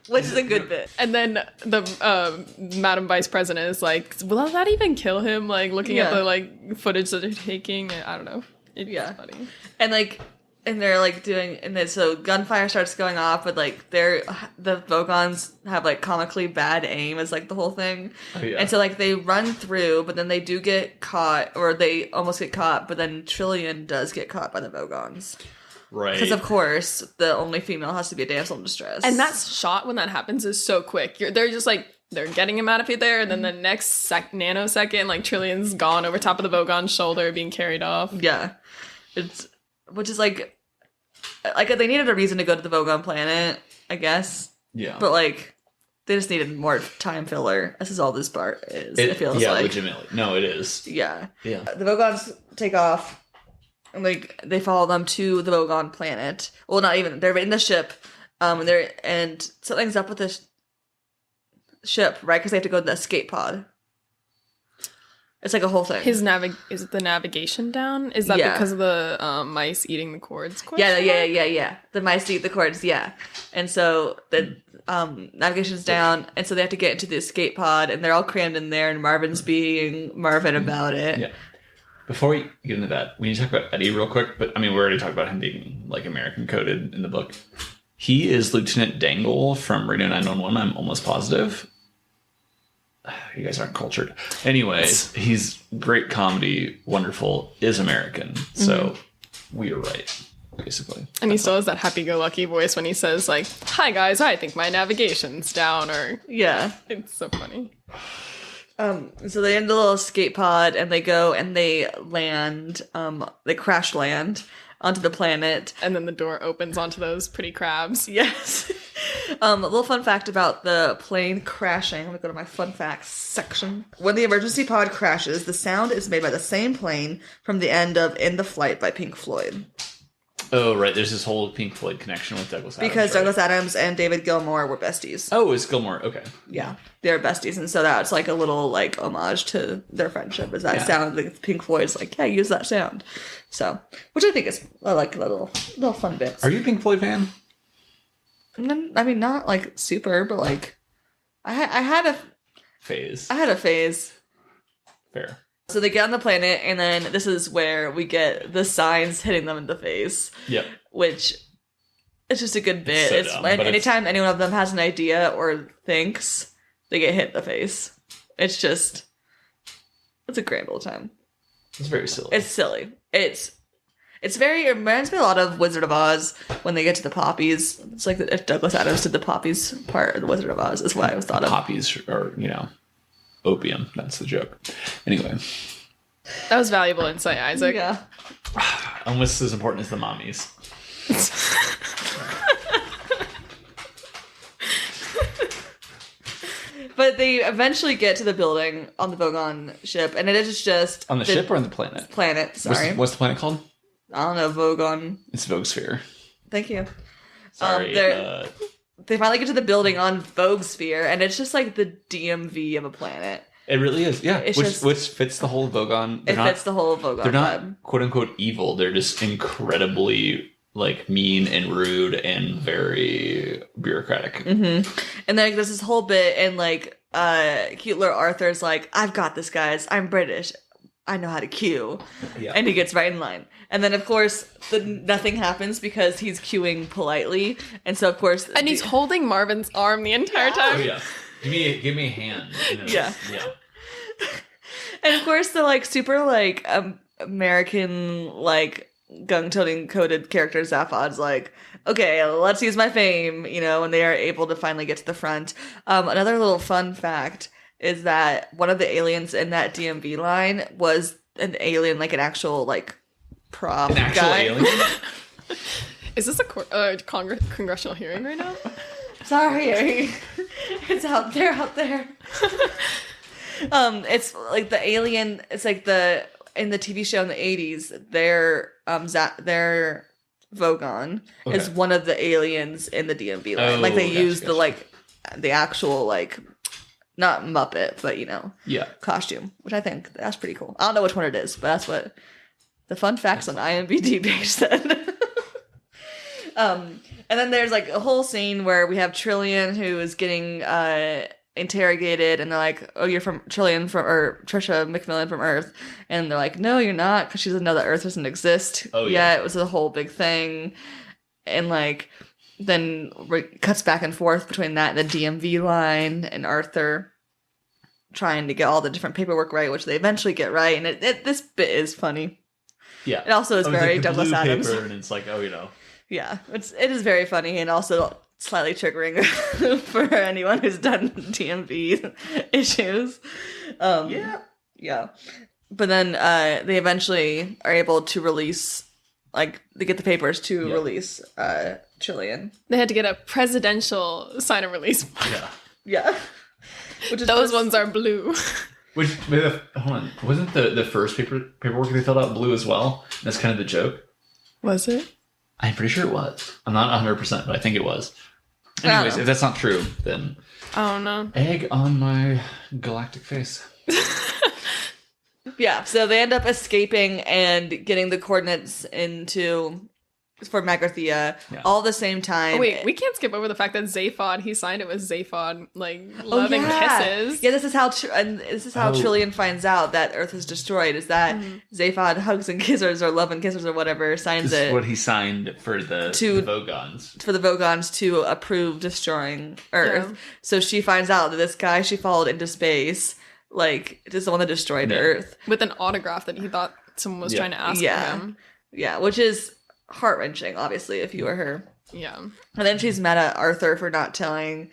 which is a good bit. And then the Madam Vice President is like, will that even kill him? Like, looking at Yeah. the, like, footage that they're taking. I don't know. It's Yeah. funny. And like, and they're like doing, and then so gunfire starts going off, but like the Vogons have like comically bad aim is like the whole thing. Oh, yeah. And so like they run through, but then they do get caught, or they almost get caught, but then Trillion does get caught by the Vogons. Right. Because of course, the only female has to be a damsel in distress. And that shot when that happens is so quick. They're just like, they're getting him out of there, and then the next nanosecond, like, Trillion's gone over top of the Vogon's shoulder being carried off. Yeah. It's, which is like they needed a reason to go to the Vogon planet, I guess. Yeah. But like, they just needed more time filler. This is all this part is. It feels yeah, like. legitimately. No, it is. Yeah. Yeah. The Vogons take off, and like they follow them to the Vogon planet. Well, not even. They're in the ship, and something's up with this ship, right? Because they have to go to the escape pod. It's like a whole thing. Is it the navigation down? Is that Yeah. because of the mice eating the cords? Yeah. The mice eat the cords, yeah. And so the navigation's down, and so they have to get into the escape pod, and they're all crammed in there, and Marvin's being Marvin about it. Yeah. Before we get into that, we need to talk about Eddie real quick, but I mean, we already talked about him being like American coded in the book. He is Lieutenant Dangle from Radio 911, I'm almost positive. You guys aren't cultured. Anyways, he's great comedy, wonderful, is American. So we are right, basically. And he still has that happy-go-lucky voice when he says, like, hi, guys, I think my navigation's down, or... Yeah. It's so funny. So they end the little escape pod, and they go and they land, they crash land onto the planet. And then the door opens onto those pretty crabs. Yes. A little fun fact about the plane crashing. Let me go to my fun facts section. When the emergency pod crashes, the sound is made by the same plane from the end of In the Flight by Pink Floyd. Oh, right. There's this whole Pink Floyd connection with Douglas Adams. Because right? Douglas Adams and David Gilmour were besties. Oh, it's Gilmore. Okay. Yeah, they're besties, and so that's like a little like homage to their friendship. Is that sound? Like Pink Floyd's like, yeah, use that sound. So, which I think is like a little fun bits. Are you a Pink Floyd fan? I mean, not like super, but like, I had a phase. Fair. So they get on the planet, and then this is where we get the signs hitting them in the face. Yep. Which it's just a good bit. It's so dumb, anytime any one of them has an idea or thinks, they get hit in the face. It's a grand old time. It's very silly. It's silly. It reminds me a lot of Wizard of Oz when they get to the poppies. It's like if Douglas Adams did the poppies part of the Wizard of Oz is what I was thought of. Poppies are, opium. That's the joke. Anyway. That was valuable insight, Isaac. Yeah. Almost as important as the mommies. But they eventually get to the building on the Vogon ship, and it is just... On the ship or on the planet? Planet, sorry. What's the planet called? I don't know, Vogon. It's Vogue Sphere. Thank you. Sorry. They finally get to the building on Vogue Sphere, and it's just like the DMV of a planet. It really is, yeah. It's Which fits the whole Vogon. Fits the whole Vogon They're not, vibe. quote-unquote, evil. They're just incredibly, mean and rude and very bureaucratic. Mm-hmm. And then there's this whole bit, and, cute little Arthur's like, I've got this, guys. I'm British. I know how to queue. Yeah. And he gets right in line. And then, of course, nothing happens because he's queuing politely. And so, of course... And he's holding Marvin's arm the entire time. Oh, yeah. Give me a hand. Yeah. Yeah. And, of course, the, super, American, gung-toting coded character Zaphod's like, okay, let's use my fame, when they are able to finally get to the front. Another little fun fact is that one of the aliens in that DMV line was an alien, an actual, prop An actual guy. alien? Is this a congressional hearing right now? Sorry. It's out there. It's like the alien, it's like in the TV show in the 80s, their Vogon is one of the aliens in the DMV line. Oh, they use the actual not Muppet, but costume, which I think that's pretty cool. I don't know which one it is, but that's what the fun facts on IMDb page said. And then there's a whole scene where we have Trillian who is getting interrogated, and they're like, "Oh, you're from Trillian or Trisha McMillan from Earth," and they're like, "No, you're not," because she doesn't know that Earth doesn't exist. Oh, yeah. It was a whole big thing, and then cuts back and forth between that and the DMV line and Arthur trying to get all the different paperwork right, which they eventually get right, and this bit is funny. Yeah, it also is very Douglas Adams. Paper, and it's Yeah, it is very funny and also slightly triggering for anyone who's done DMV issues. Yeah. But then they eventually are able to release, they get the papers to release Trillian. They had to get a presidential sign and release. Yeah. Which is Those ones are blue. Hold on. Wasn't the first paperwork they filled out blue as well? That's kind of the joke. Was it? I'm pretty sure it was. I'm not 100%, but I think it was. Anyways, if that's not true, then... I don't know. Egg on my galactic face. Yeah, so they end up escaping and getting the coordinates for Magrathea all at the same time. Oh, wait, we can't skip over the fact that Zaphod, he signed it with Zaphod, loving kisses. Yeah, this is how Trillian finds out that Earth is destroyed, is that Zaphod hugs and kisses, or love and kisses, or whatever, signs this it. Is what he signed for the Vogons. For the Vogons to approve destroying Earth. Yeah. So she finds out that this guy she followed into space, is the one that destroyed Earth. With an autograph that he thought someone was trying to ask for him. Yeah, which is heart-wrenching, obviously, if you were her. Yeah. And then she's mad at Arthur for not telling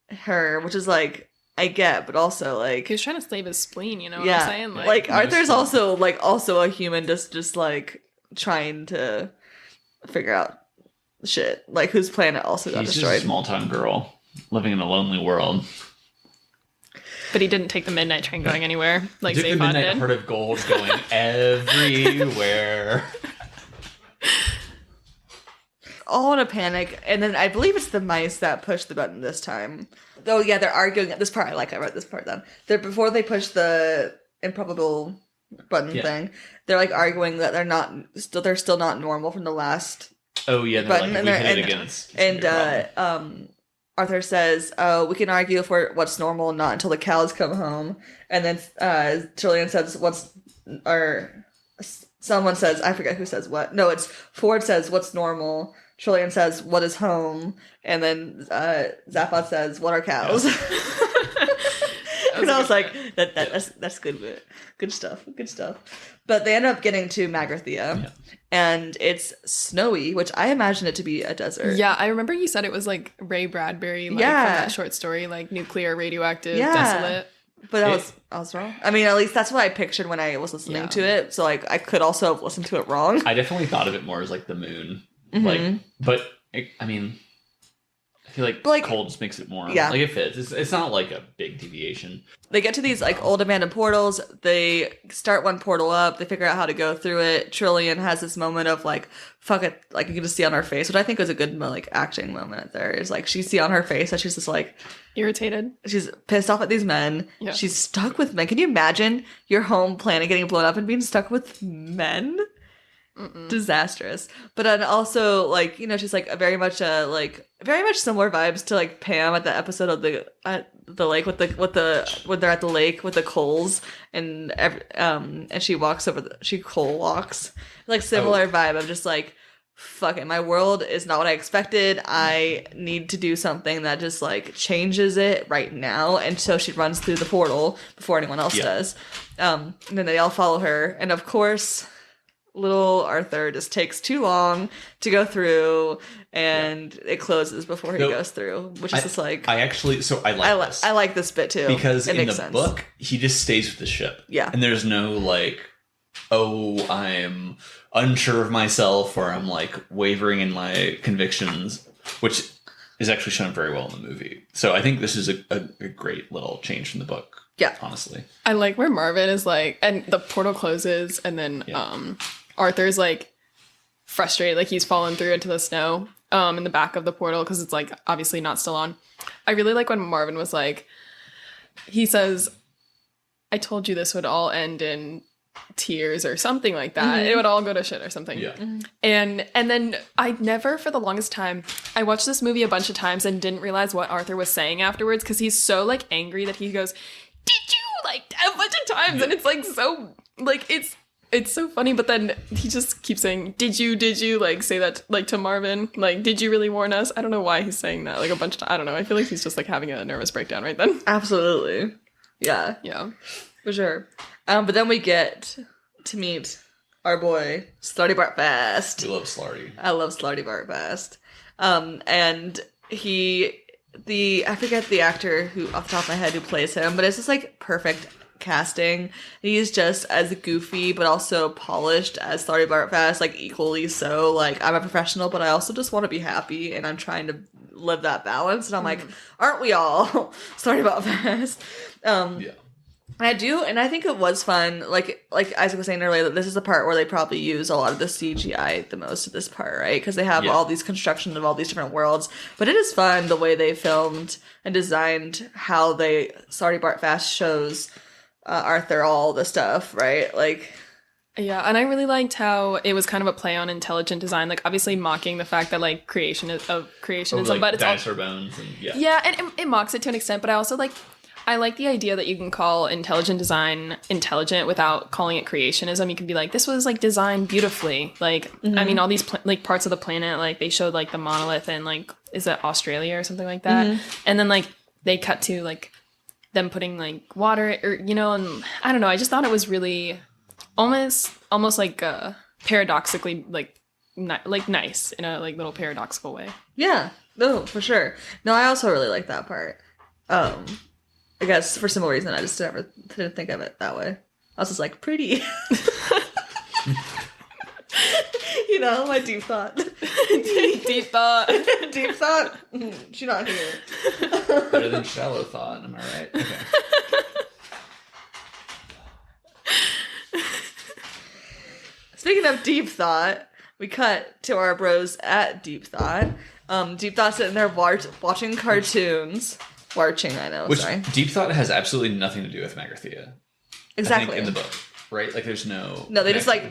her, which is I get, but also he's trying to save his spleen, you know what I'm saying? Arthur's also a human, just trying to figure out shit. Whose planet also got destroyed. He's a small-town girl living in a lonely world. But he didn't take the midnight train going anywhere like Zaphod did. The midnight heart of gold going everywhere. all in a panic, and then I believe it's the mice that push the button this time. Oh yeah, they're arguing at this part. I wrote this part down. Before they push the improbable button thing, they're like arguing that they're still not normal from the last button. Like, we hit it again. Arthur says, "Oh, we can argue for what's normal, not until the cows come home." And then Trillian says, someone says, I forget who says what. No, it's Ford says, "What's normal?" Trillian says, "What is home?" And then Zaphod says, "What are cows?" And I was like, that's good. Good stuff. But they end up getting to Magrathea, and it's snowy, which I imagine it to be a desert. Yeah, I remember you said it was like Ray Bradbury, like from that short story, like nuclear, radioactive, desolate. But I was wrong. I mean, at least that's what I pictured when I was listening to it. So like, I could also have listened to it wrong. I definitely thought of it more as like the moon, I mean, I feel like cold just makes it more like it fits. It's not like a big deviation. They get to these like old abandoned portals. They start one portal up. They figure out how to go through it. Trillian has this moment of like, fuck it, like you can just see on her face, which I think was a good like acting moment. There is like she see on her face that she's just like irritated. She's pissed off at these men. Yeah. She's stuck with men. Can you imagine your home planet getting blown up and being stuck with men? Mm-mm. Disastrous. But then also like, you know, she's like very much similar vibes to like Pam at the episode of the lake with the when they're at the lake with the coals and she walks she coal walks, like similar vibe of just like, fuck it, my world is not what I expected. I need to do something that just like changes it right now. And so she runs through the portal before anyone else does. And then they all follow her, and of course little Arthur just takes too long to go through, and it closes before he goes through, which is just like... I like this. I like this bit too. Because in the book, he just stays with the ship. Yeah. And there's no like, oh, I'm unsure of myself, or I'm like wavering in my convictions, which is actually shown very well in the movie. So I think this is a great little change from the book. Yeah. Honestly. I like where Marvin is like, and the portal closes, and then Arthur's like frustrated, like he's fallen through into the snow in the back of the portal because it's like obviously not still on. I really like when Marvin was like, he says, "I told you this would all end in tears," or something like that. Mm-hmm. It would all go to shit or something. Yeah. Mm-hmm. And then I never, for the longest time, I watched this movie a bunch of times and didn't realize what Arthur was saying afterwards, because he's so like angry that he goes, "Did you?" like a bunch of times, and it's like so like it's so funny, but then he just keeps saying, did you, like, say that, like, to Marvin? Like, did you really warn us? I don't know why he's saying that, like, a bunch of times. I don't know. I feel like he's just, like, having a nervous breakdown right then. Absolutely. Yeah. Yeah. For sure. But then we get to meet our boy, Slarty Bartfast. We love Slarty. I love Slarty Bartfast. And I forget the actor who, off the top of my head, who plays him, but it's just, like, perfect casting. He's just as goofy but also polished as Slarty Bartfast, like equally so. Like, I'm a professional, but I also just want to be happy, and I'm trying to live that balance. And I'm like, aren't we all? Slarty Bartfast. Yeah. I do, and I think it was fun. Like Isaac was saying earlier, that this is the part where they probably use a lot of the CGI the most of this part, right? Because they have all these construction of all these different worlds. But it is fun the way they filmed and designed how Slarty Bartfast shows Arthur all the stuff, right? Like, yeah, and I really liked how it was kind of a play on intelligent design, like obviously mocking the fact that like creationism, like, but it's dinosaur bones, and and it mocks it to an extent. But I also I like the idea that you can call intelligent design intelligent without calling it creationism. You can be like, this was like designed beautifully. Like, I mean, all these like parts of the planet, like they showed like the monolith and like, is it Australia or something like that? And then like they cut to like them putting like water, or you know, and I don't know, I just thought it was really almost like paradoxically like nice in a like little paradoxical way. Yeah, no, for sure. No, I also really like that part. I guess for some reason I just didn't think of it that way. I was just like, pretty. You know, my deep thought. Deep thought. Deep thought. She's not here. Better than shallow thought, am I right? Okay. Speaking of deep thought, we cut to our bros at Deep Thought. Deep Thought's sitting there watching cartoons. Watching, I know, Which sorry. Deep Thought has absolutely nothing to do with Magrathea. Exactly. I think, in the book, right? Like, there's no... No, they just, like,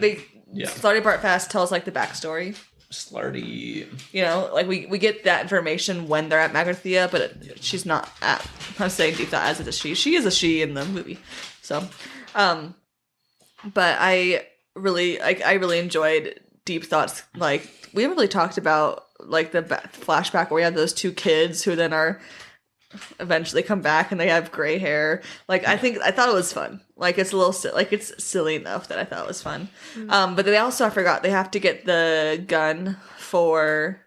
Yeah. Slarty Bartfast tells, like, the backstory. Slarty... You know, like, we get that information when they're at Magrathea, but she's not at... I'm saying Deep Thought as a she. She is a she in the movie. So, but I really enjoyed Deep Thought's, like, we haven't really talked about, like, the flashback where we have those two kids who then are eventually come back and they have gray hair. Like, I thought it was fun. Like, it's a little, like, it's silly enough that I thought it was fun. But they also, I forgot, they have to get the gun for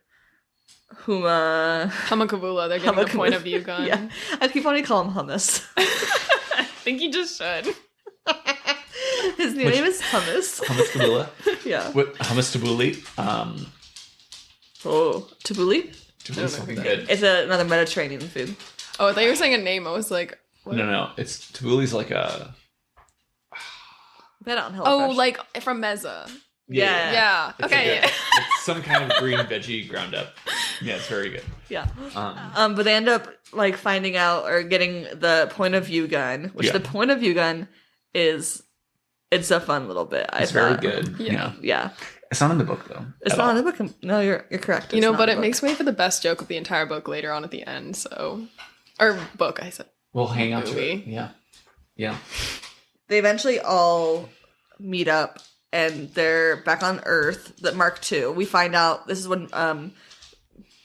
Hamakavula. They're getting the point of view gun. Yeah. I keep wanting to call him Hummus. I think you just should. His new name is Hummus. Hummus Tabula. Yeah. What, Hummus Tabuli. Oh, tabbouleh? Tabuli's something good. It's another Mediterranean food. Oh, I thought you were saying a name. I was like, what? No. It's Tabuli's like a... Bet on HelloFresh. Oh, like from Meza. Yeah. Yeah. It's Okay. it's some kind of green veggie ground up. Yeah, it's very good. Yeah. But they end up, like, finding out or getting the point of view gun, which the point of view gun is, it's a fun little bit. It's very good. Yeah. Yeah. It's not in the book, though. It's not in the book. No, you're correct. You know, but it makes way for the best joke of the entire book later on at the end, so... Or book, I said. We'll hang out to Movie. it. Yeah. Yeah. They eventually all meet up, and they're back on Earth, the Mark II. We find out, this is when,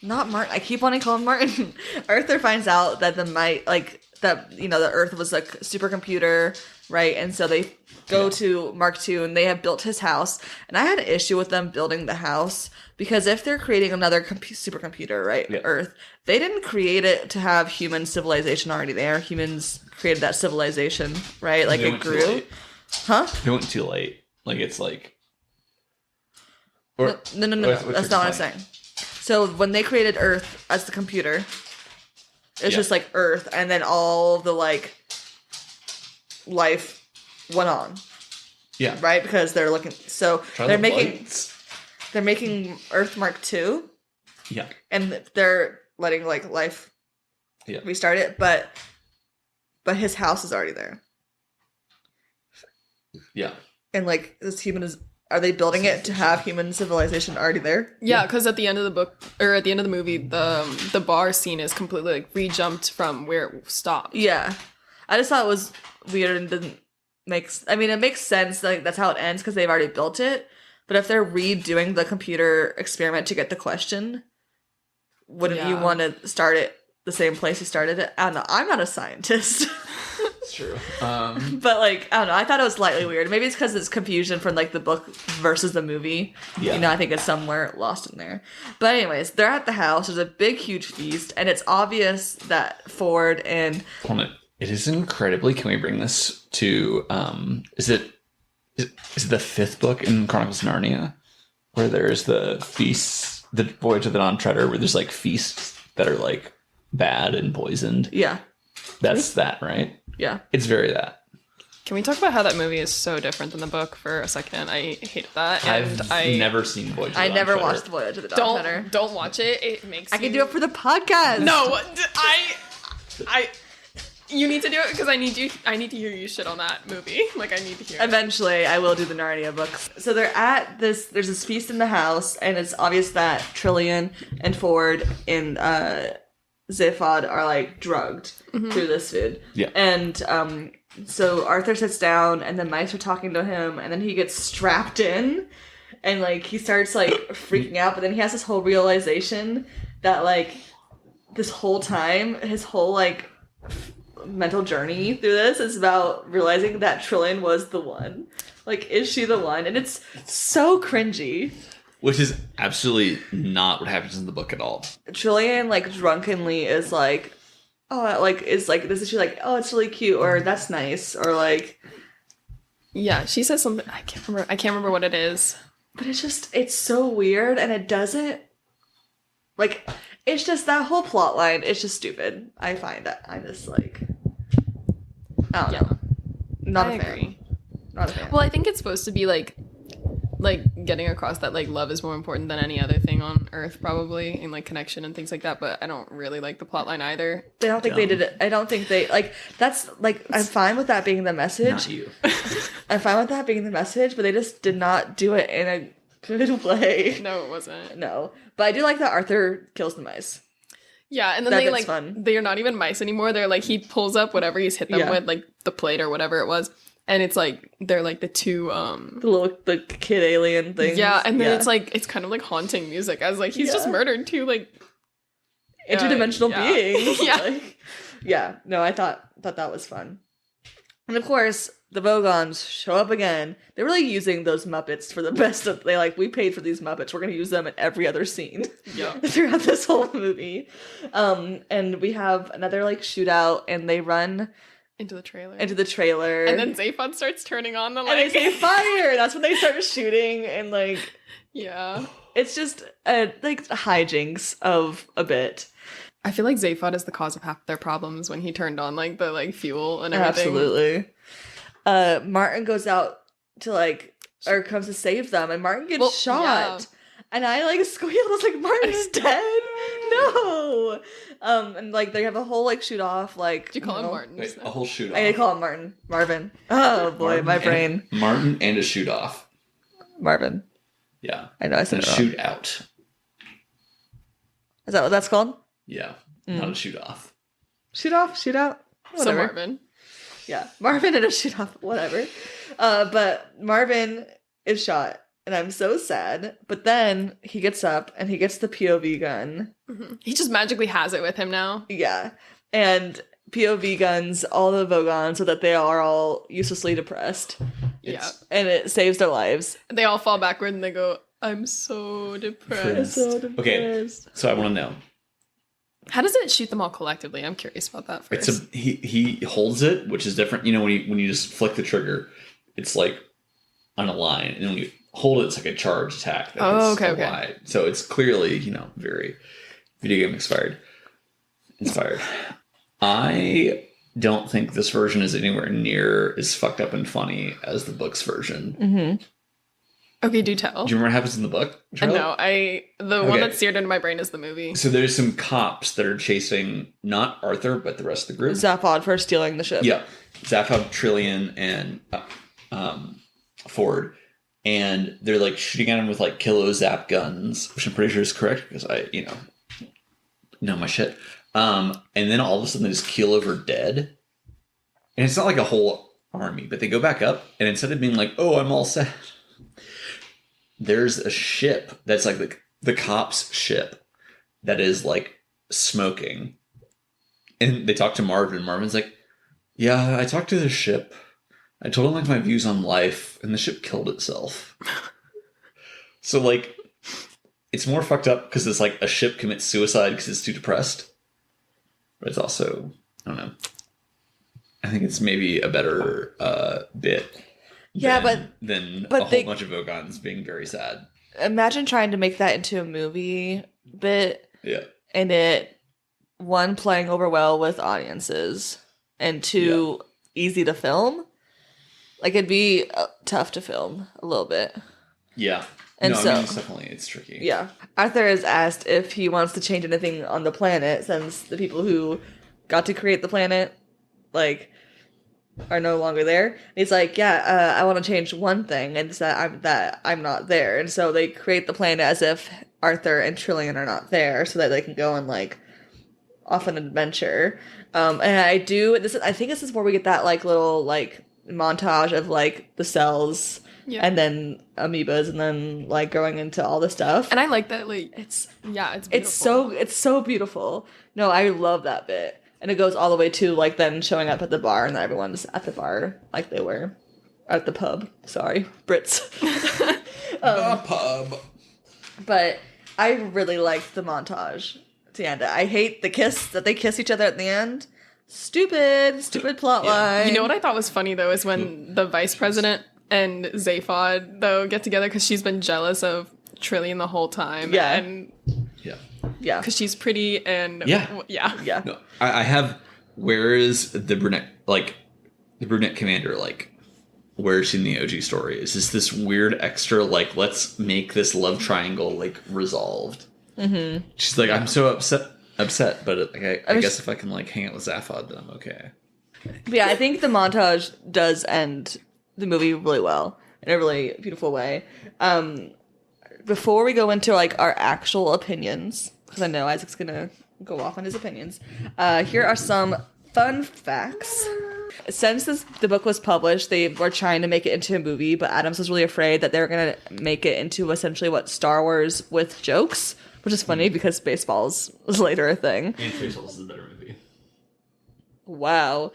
not Martin, I keep wanting to call him Martin. Arthur finds out that the Earth was like a supercomputer, right? And so they go to Mark II, and they have built his house. And I had an issue with them building the house, because if they're creating another supercomputer, right, Earth, they didn't create it to have human civilization already there. Humans created that civilization, right? Like, it grew. Huh? They went too late. Like, it's like... No. That's not what I'm saying. So when they created Earth as the computer, it's just like Earth, and then all the, like, life went on. Yeah. Right? Because they're looking... So they're making Earth Mark II. Yeah. And they're letting, like, life restart it, but his house is already there. Yeah. And, like, are they building it to have human civilization already there? Yeah, because at the end of the book, or at the end of the movie, the bar scene is completely, like, re-jumped from where it stopped. Yeah. I just thought it was weird and didn't make... I mean, it makes sense, like, that's how it ends, because they've already built it. But if they're redoing the computer experiment to get the question, wouldn't you want to start it the same place you started it? I don't know. I'm not a scientist. It's true. But, like, I don't know. I thought it was slightly weird. Maybe it's because it's confusion from, like, the book versus the movie. Yeah. You know, I think it's somewhere lost in there. But anyways, they're at the house. There's a big, huge feast. And it's obvious that Ford and... Hold on. It is incredibly... Can we bring this to... Is it the fifth book in Chronicles of Narnia? Where there's the feasts... The Voyage of the Dawn-Treader, where there's, like, feasts that are, like, bad and poisoned. Yeah. That's that, right? Yeah. It's very that. Can we talk about how that movie is so different than the book for a second? I hate that. And I've never seen Voyage of the I Dawn-Treader. never watched The Voyage of the Dawn-Treader. Don't watch it. It makes I can do it for the podcast. No, you need to do it because I need to hear you shit on that movie. Like, I need to hear it. Eventually, I will do the Narnia books. So they're at there's this feast in the house, and it's obvious that Trillian and Ford and Ziphod are, like, drugged through this food. Yeah. And so Arthur sits down, and the mice are talking to him, and then he gets strapped in, and, like, he starts, like, freaking out, but then he has this whole realization that, like, this whole time, his whole, like, mental journey through this is about realizing that Trillian was the one. Like, is she the one? And it's so cringy. Which is absolutely not what happens in the book at all. Trillian, like, drunkenly is like, oh, like, is like, this is she like, oh, it's really cute, or that's nice, or like, yeah, she says something. I can't remember what it is. but it's so weird, and it doesn't, like, it's just that whole plot line. It's just stupid. I find that I'm just like, I don't know. Not a fan. Agree. Not a fan. Well, I think it's supposed to be like like getting across that like love is more important than any other thing on Earth, probably, and like connection and things like that. But I don't really like the plot line either. I don't think they did it. I don't think they like. That's like I'm fine with that being the message. Not you. I'm fine with that being the message, but they just did not do it in a good way. No, it wasn't. No, but I do like that Arthur kills the mice. Yeah, and then That they bit's like fun. they're not even mice anymore. They're like he pulls up whatever he's hit them Yeah. with, like the plate or whatever it was, and it's like they're like the two The kid alien things. yeah, and then it's like it's kind of like haunting music as like he's just Yeah. murdered two like interdimensional yeah. beings. Yeah. Like, yeah. No, I thought that was fun. And of course, the Vogons show up again. They're really using those Muppets for the best of. They like we paid for these Muppets. We're gonna use them in every other scene. Yeah. Throughout this whole movie. And we have another like shootout, and they run into the trailer. into the trailer, And then Zaphod starts turning on the and they light. say fire. That's when they start shooting, and like Yeah. it's just like hijinks of a bit. I feel like Zaphod is the cause of half their problems when he turned on like the like fuel and everything. Absolutely. Martin goes out to like or comes to save them, and Martin gets shot. yeah. And I like squealed. I was like, Martin's dead. No. And like they have a whole like shoot off. Like Did you call him Martin? Wait, a whole shoot off. I call him Martin. Marvin. Oh boy, my brain. Martin and a shoot off. Marvin. Yeah. I know I said And a it wrong. shoot out. Is that what that's called? Yeah. Not a shoot off. Shoot off, shoot out. So Whatever. Marvin. Yeah, Marvin and a shoot off, whatever. But Marvin is shot, and I'm so sad. But then he gets up and he gets the POV gun. Mhm. He just magically has it with him now. Yeah, and POV guns all the Vogons so that they are all uselessly depressed, It's and it saves their lives. They all fall backward and they go, I'm so depressed. So depressed. Okay. So I want to know. How does it shoot them all collectively? I'm curious about that first. It's he holds it, which is different. You know, when you just flick the trigger, it's like on a line, and when you hold it, it's like a charge attack. That Oh, hits okay, a okay. line. So it's clearly very video game inspired. I don't think this version is anywhere near as fucked up and funny as the book's version. Mm-hmm. Okay, do tell. Do you remember what happens in the book? Charlotte? No, the one Okay. that's seared into my brain is the movie. So there's some cops that are chasing not Arthur, but the rest of the group. Zaphod for stealing the ship. Yeah, Zaphod, Trillian, and Ford, and they're like shooting at him with like kilo zap guns, which I'm pretty sure is correct because I know my shit. And then all of a sudden they just keel over dead, and it's not like a whole army, but they go back up, and instead of being like, "Oh, I'm all set," there's a ship that's like the cops' ship that is like smoking, and they talk to Marvin. Marvin's like, "Yeah, I talked to the ship. I told him like my views on life, and the ship killed itself." So like, it's more fucked up because it's like a ship commits suicide because it's too depressed. But it's also, I don't know. I think it's maybe a better bit. Yeah, than but a whole they- bunch of Vogons being very sad. Imagine trying to make that into a movie bit, Yeah. and it one playing over well with audiences, and two easy to film. Like it'd be tough to film a little bit. Yeah. And no, so- I mean, it's tricky. Yeah. Arthur is asked if he wants to change anything on the planet since the people who got to create the planet, like, are no longer there. And he's like, yeah, I want to change one thing, and it's that I'm not there. And so they create the planet as if Arthur and Trillian are not there, so that they can go and like off an adventure. And I think this is where we get that like little like montage of like the cells. Yeah. And then amoebas, and then like going into all the stuff. And I like that, like, it's beautiful. It's so beautiful. No, I love that bit. And it goes all the way to like then showing up at the bar, and then everyone's at the bar like they were at the pub. Sorry, Brits. The pub. But I really liked the montage at the end. I hate the kiss that they kiss each other at the end. Stupid plot line. You know what I thought was funny though is when the vice president and Zaphod though get together because she's been jealous of Trillian the whole time. Yeah. And Yeah. Yeah. because she's pretty and Yeah. Yeah. No, I have. Where is the brunette? Like the brunette commander? Like where she's in the OG story is just this weird extra, like, let's make this love triangle, like, resolved. Mm-hmm. She's like, I'm so upset, but like, I guess if I can, like, hang out with Zaphod, then I'm okay. But yeah, I think the montage does end the movie really well in a really beautiful way. Before we go into, like, our actual opinions, because I know Isaac's gonna go off on his opinions, here are some fun facts. Since the book was published, they were trying to make it into a movie, but Adams was really afraid that they were going to make it into essentially what Star Wars with jokes, which is funny because Spaceballs was later a thing. And Spaceballs is a better movie. Wow.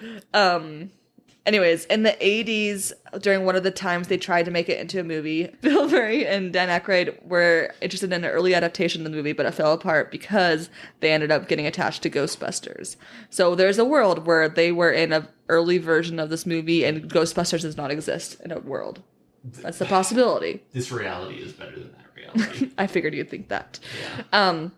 Anyways, in the 80s, during one of the times they tried to make it into a movie, Bill Murray and Dan Aykroyd were interested in an early adaptation of the movie, but it fell apart because they ended up getting attached to Ghostbusters. So there's a world where they were in an early version of this movie, and Ghostbusters does not exist in a world. That's a possibility. This reality is better than that reality. I figured you'd think that. Yeah.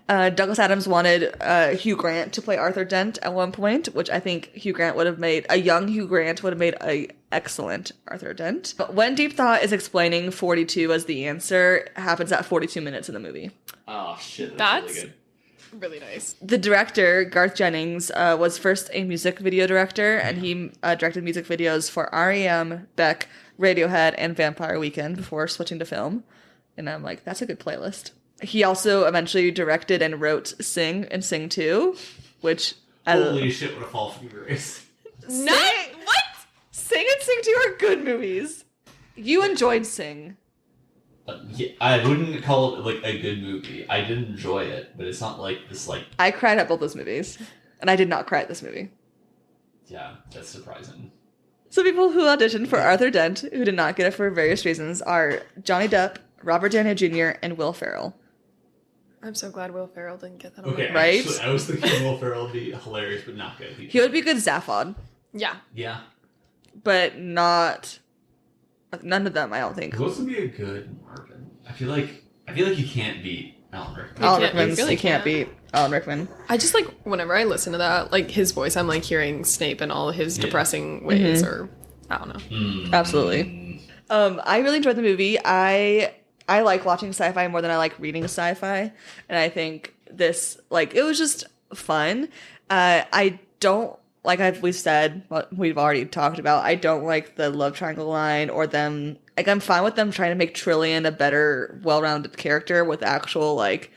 Douglas Adams wanted Hugh Grant to play Arthur Dent at one point, which I think a young Hugh Grant would have made an excellent Arthur Dent. But when Deep Thought is explaining 42 as the answer, it happens at 42 minutes in the movie. Oh, shit. That's really good. Really nice. The director, Garth Jennings, was first a music video director, and he directed music videos for R.E.M., Beck, Radiohead, and Vampire Weekend before switching to film. And I'm like, that's a good playlist. He also eventually directed and wrote Sing and Sing 2, which... Holy shit, what a fall from grace. What? Sing and Sing 2 are good movies. You enjoyed Sing. Yeah, I wouldn't call it, like, a good movie. I did enjoy it, but it's not like this, like... I cried at both those movies, and I did not cry at this movie. Yeah, that's surprising. So people who auditioned for Arthur Dent, who did not get it for various reasons, are Johnny Depp, Robert Downey Jr., and Will Ferrell. I'm so glad Will Ferrell didn't get that. Okay, right? Actually, I was thinking Will Ferrell would be hilarious, but not good. He would be good Zaphod. Yeah. Yeah. But not... None of them, I don't think. Who else would be a good Marvin? I feel like you can't beat Alan Rickman. Alan Rickman, you really you can't beat Alan Rickman. I just, like, whenever I listen to that, like, his voice, I'm, like, hearing Snape in all his depressing ways, or... I don't know. Absolutely. I really enjoyed the movie. I like watching sci-fi more than I like reading sci-fi. And I think this, like, it was just fun. I don't, like we've said, what we've already talked about, I don't like the love triangle line or them, like, I'm fine with them trying to make Trillian a better, well-rounded character with actual, like,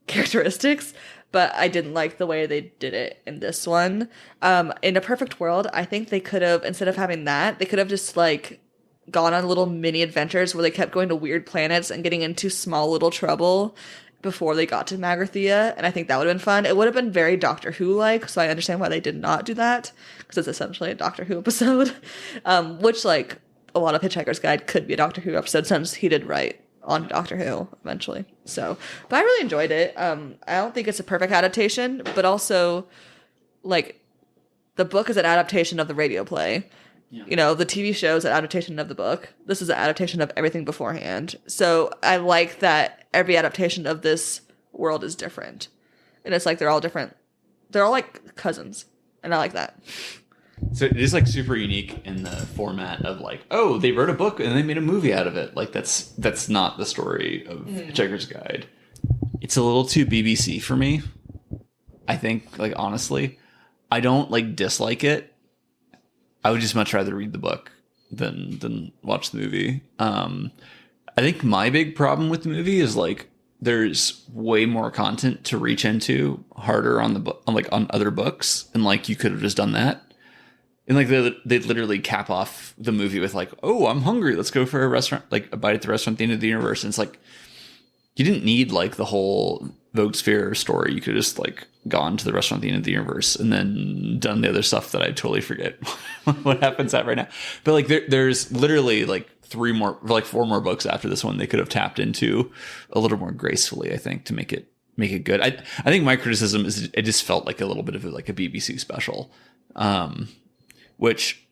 characteristics. But I didn't like the way they did it in this one. In a perfect world, I think they could have, instead of having that, they could have just, like, gone on little mini adventures where they kept going to weird planets and getting into small little trouble before they got to Magrathea, and I think that would have been fun. It would have been very Doctor Who-like, so I understand why they did not do that, because it's essentially a Doctor Who episode, which, like, a lot of Hitchhiker's Guide could be a Doctor Who episode since he did write on Doctor Who eventually. So, but I really enjoyed it. I don't think it's a perfect adaptation, but also, like, the book is an adaptation of the radio play. Yeah. You know, the TV show is an adaptation of the book. This is an adaptation of everything beforehand. So I like that every adaptation of this world is different. And it's like they're all different. They're all like cousins. And I like that. So it is, like, super unique in the format of, like, oh, they wrote a book and they made a movie out of it. Like, that's not the story of Hitchhiker's Guide. It's a little too BBC for me. I think, like, honestly. I don't, like, dislike it. I would just much rather read the book than watch the movie. I think my big problem with the movie is, like, there's way more content to reach into harder on on other books, and, like, you could have just done that. And, like, they literally cap off the movie with, like, oh, I'm hungry, let's go for a restaurant, like a bite at the restaurant at the end of the universe. And it's like, you didn't need, like, the whole Vogue Sphere story. You could have just, like, gone to the restaurant at the end of the universe and then done the other stuff that I totally forget what happens at right now. But, like, there's literally, like, 4 more books after this one they could have tapped into a little more gracefully, I think, to make it good. I think my criticism is it just felt like a little bit of like a BBC special, which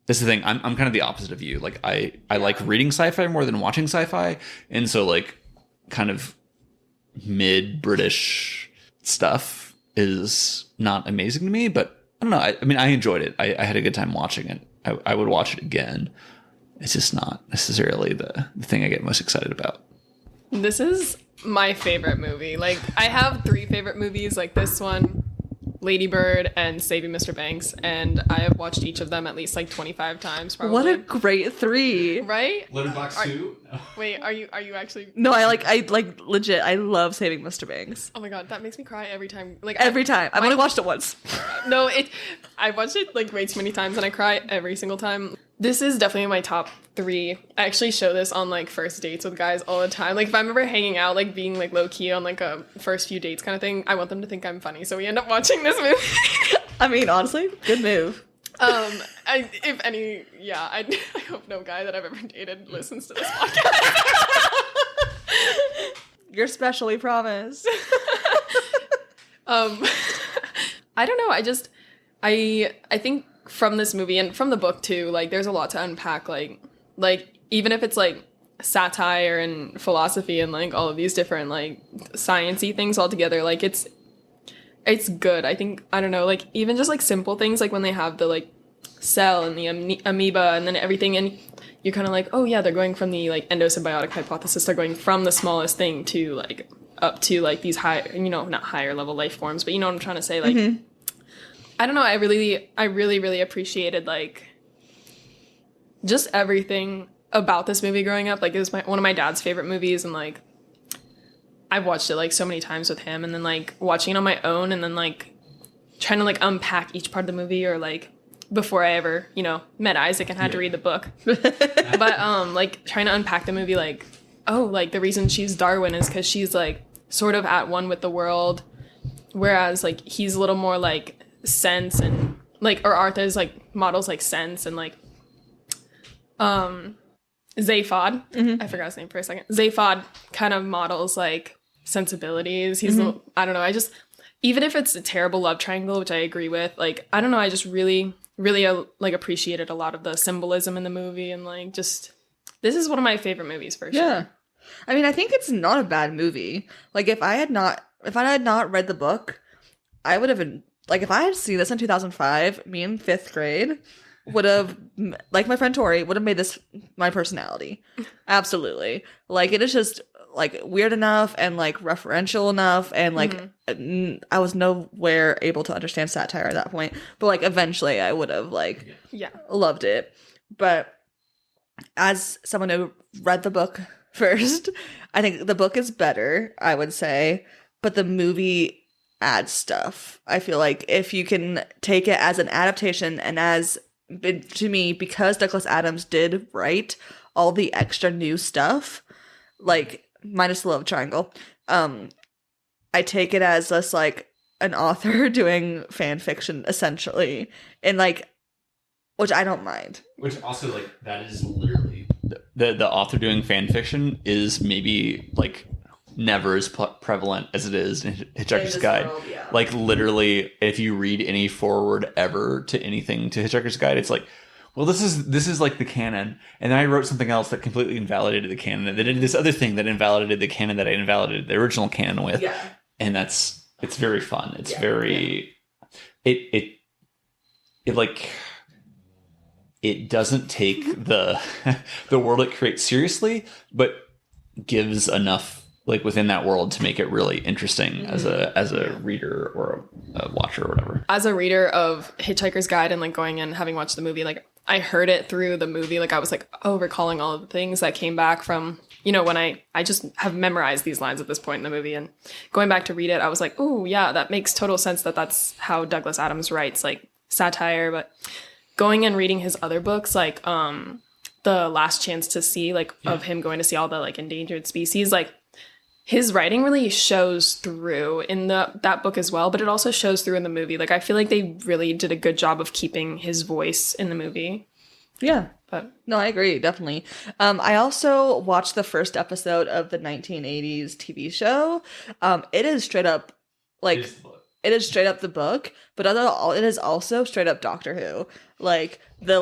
is the thing. I'm kind of the opposite of you. Like, I like reading sci-fi more than watching sci-fi, and so, like, kind of mid British stuff is not amazing to me, but I don't know. I mean, I enjoyed it. I had a good time watching it. I would watch it again. It's just not necessarily the thing I get most excited about. This is my favorite movie. Like, I have 3 favorite movies, like this one, Lady Bird, and Saving Mr. Banks, and I have watched each of them at least like 25 times probably. What a great 3. Right? Letterboxd 2? No. Wait, are you actually? No, I legit, I love Saving Mr. Banks. Oh my god, that makes me cry every time. Like Every time. I've only watched it once. No, I watched it like way too many times and I cry every single time. This is definitely my top 3. I actually show this on like first dates with guys all the time. Like if I'm ever hanging out, like being like low key on like a first few dates kind of thing, I want them to think I'm funny. So we end up watching this movie. I mean, honestly, good move. I hope no guy that I've ever dated listens to this podcast. You're special, we promise. I don't know. I think from this movie and from the book too, like there's a lot to unpack. Like even if it's like satire and philosophy and like all of these different like sciencey things all together, like it's good. I think, I don't know, like even just like simple things like when they have the like cell and the amoeba and then everything, and you're kind of like, oh yeah, they're going from the like endosymbiotic hypothesis, they're going from the smallest thing to like up to like these high, not higher level life forms, but you know what I'm trying to say, like I don't know, I really appreciated like just everything about this movie growing up. Like it was one of my dad's favorite movies, and like I've watched it like so many times with him, and then like watching it on my own, and then like trying to like unpack each part of the movie, or like before I ever, met Isaac and had to read the book. But like trying to unpack the movie, like, oh, like the reason she's Darwin is because she's like sort of at one with the world, whereas like he's a little more like sense, and like, or Arthur's like models like sense, and like Zaphod, I forgot his name for a second. Zaphod kind of models like sensibilities. He's I don't know, even if it's a terrible love triangle, which I agree with, like I don't know, I just really like appreciated a lot of the symbolism in the movie, and like just this is one of my favorite movies for sure. Yeah. I mean, I think it's not a bad movie. Like if I had not read the book, I would have been like, if I had seen this in 2005, me in 5th grade would have, like my friend Tori, would have made this my personality. Absolutely. Like it is just like weird enough and like referential enough, and like I was nowhere able to understand satire at that point, but like eventually I would have like loved it. But as someone who read the book first, I think the book is better, I would say, but the movie adds stuff. I feel like if you can take it as an adaptation, and as to me, because Douglas Adams did write all the extra new stuff, like minus the love triangle, I take it as just like an author doing fan fiction essentially, and like, which I don't mind. Which also, like, that is literally the author doing fan fiction is maybe like never as prevalent as it is in Hitchhiker's Guide. World, yeah. Like literally, if you read any forward ever to anything to Hitchhiker's Guide, it's like, well, this is like the canon, and then I wrote something else that completely invalidated the canon, and then did this other thing that invalidated the canon that I invalidated the original canon with. Yeah. And it's very fun. It's very it like, it doesn't take the world it creates seriously, but gives enough like within that world to make it really interesting as a reader or a watcher or whatever. As a reader of Hitchhiker's Guide and like going and having watched the movie, like I heard it through the movie, like I was like, oh, recalling all of the things that came back from, when I just have memorized these lines at this point in the movie, and going back to read it, I was like, oh yeah, that makes total sense that's how Douglas Adams writes, like satire. But going and reading his other books, like The Last Chance to See, like of him going to see all the like endangered species, like his writing really shows through in that book as well, but it also shows through in the movie. Like I feel like they really did a good job of keeping his voice in the movie. Yeah. But no, I agree, definitely. I also watched the first episode of the 1980s TV show. It is straight up like it is straight up the book, but it is also straight up Doctor Who. Like the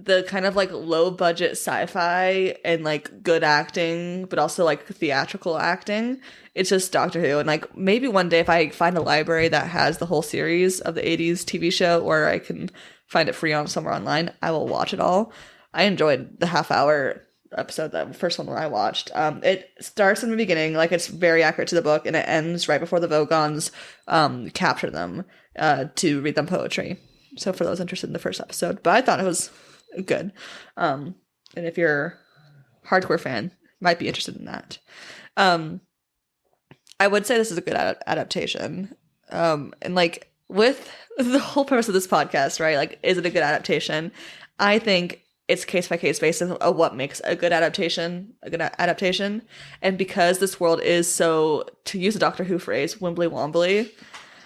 the kind of like low budget sci-fi and like good acting, but also like theatrical acting. It's just Doctor Who. And like maybe one day if I find a library that has the whole series of the 80s TV show, or I can find it free on somewhere online, I will watch it all. I enjoyed the half-hour episode, that first one I watched. It starts in the beginning, like it's very accurate to the book, and it ends right before the Vogons capture them to read them poetry. So for those interested in the first episode, but I thought it was good. And if you're a hardcore fan, might be interested in that. I would say this is a good adaptation. And like with the whole premise of this podcast, right? Like, is it a good adaptation? I think it's case by case basis of what makes a good adaptation. And because this world is so, to use a Doctor Who phrase, wimbly wombly,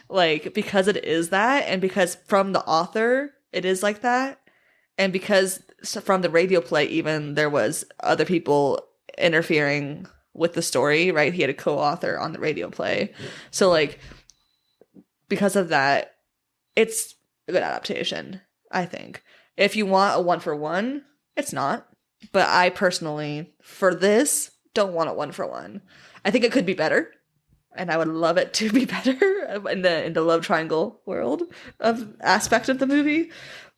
like because it is that, and because from the author it is like that, and because from the radio play even there was other people interfering with the story, right? He had a co-author on the radio play. So like because of that, it's a good adaptation, I think. If you want a 1-for-1, it's not. But I personally, for this, don't want a 1-for-1. I think it could be better, and I would love it to be better in the love triangle world of aspect of the movie.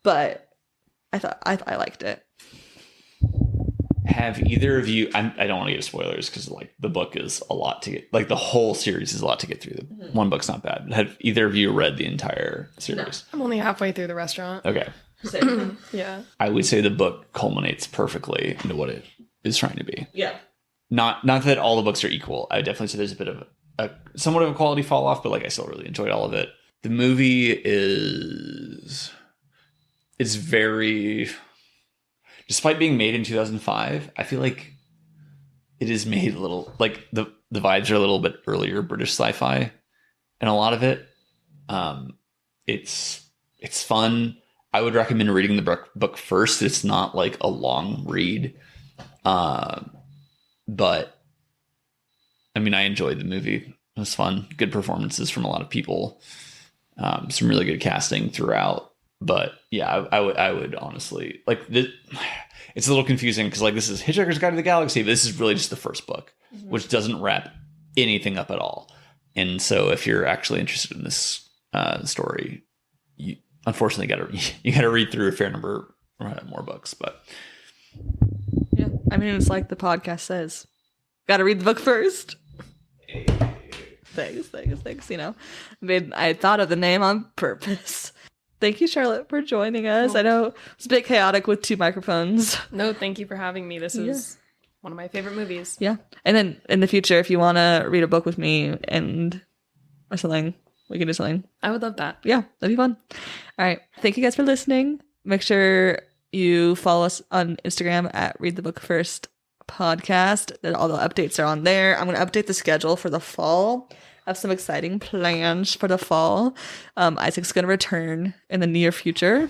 But I thought I liked it. Have either of you? I don't want to give spoilers because like the book is a lot to get. Like the whole series is a lot to get through. The one book's not bad. Have either of you read the entire series? I'm only halfway through The Restaurant. Okay. Yeah. I would say the book culminates perfectly into what it is trying to be. Yeah. Not that all the books are equal. I would definitely say there's a bit of a somewhat of a quality fall off, but like I still really enjoyed all of it. The movie it's very, despite being made in 2005, I feel like it is made a little like the vibes are a little bit earlier British sci-fi, and a lot of it, it's fun. I would recommend reading the book first. It's not like a long read, but I mean, I enjoyed the movie. It was fun. Good performances from a lot of people. Some really good casting throughout. But yeah, I would honestly like this. It's a little confusing because like this is Hitchhiker's Guide to the Galaxy, but this is really just the first book, which doesn't wrap anything up at all. And so if you're actually interested in this story, you unfortunately gotta read through a fair number more books. But yeah, I mean, it's like the podcast says, gotta read the book first. Thanks. You know, I thought of the name on purpose. Thank you, Charlotte, for joining us. I know it's a bit chaotic with 2 microphones. No, thank you for having me. This is one of my favorite movies. Yeah. And then in the future, if you want to read a book with me or something, we can do something. I would love that. Yeah, that'd be fun. All right. Thank you guys for listening. Make sure you follow us on Instagram at Read the Book First Podcast. All the updates are on there. I'm going to update the schedule for the fall. I have some exciting plans for the fall. Isaac's going to return in the near future.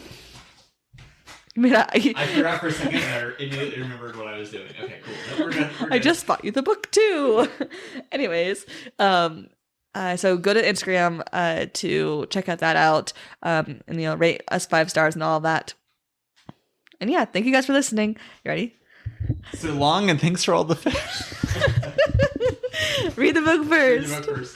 I forgot for a second and I immediately remembered what I was doing. Okay, cool. No, we're good. I just bought you the book too. Anyways, so go to Instagram to check out that out, and rate us 5 stars and all that. And yeah, thank you guys for listening. You ready? So long, and thanks for all the fish. Read the book first. Read the book first.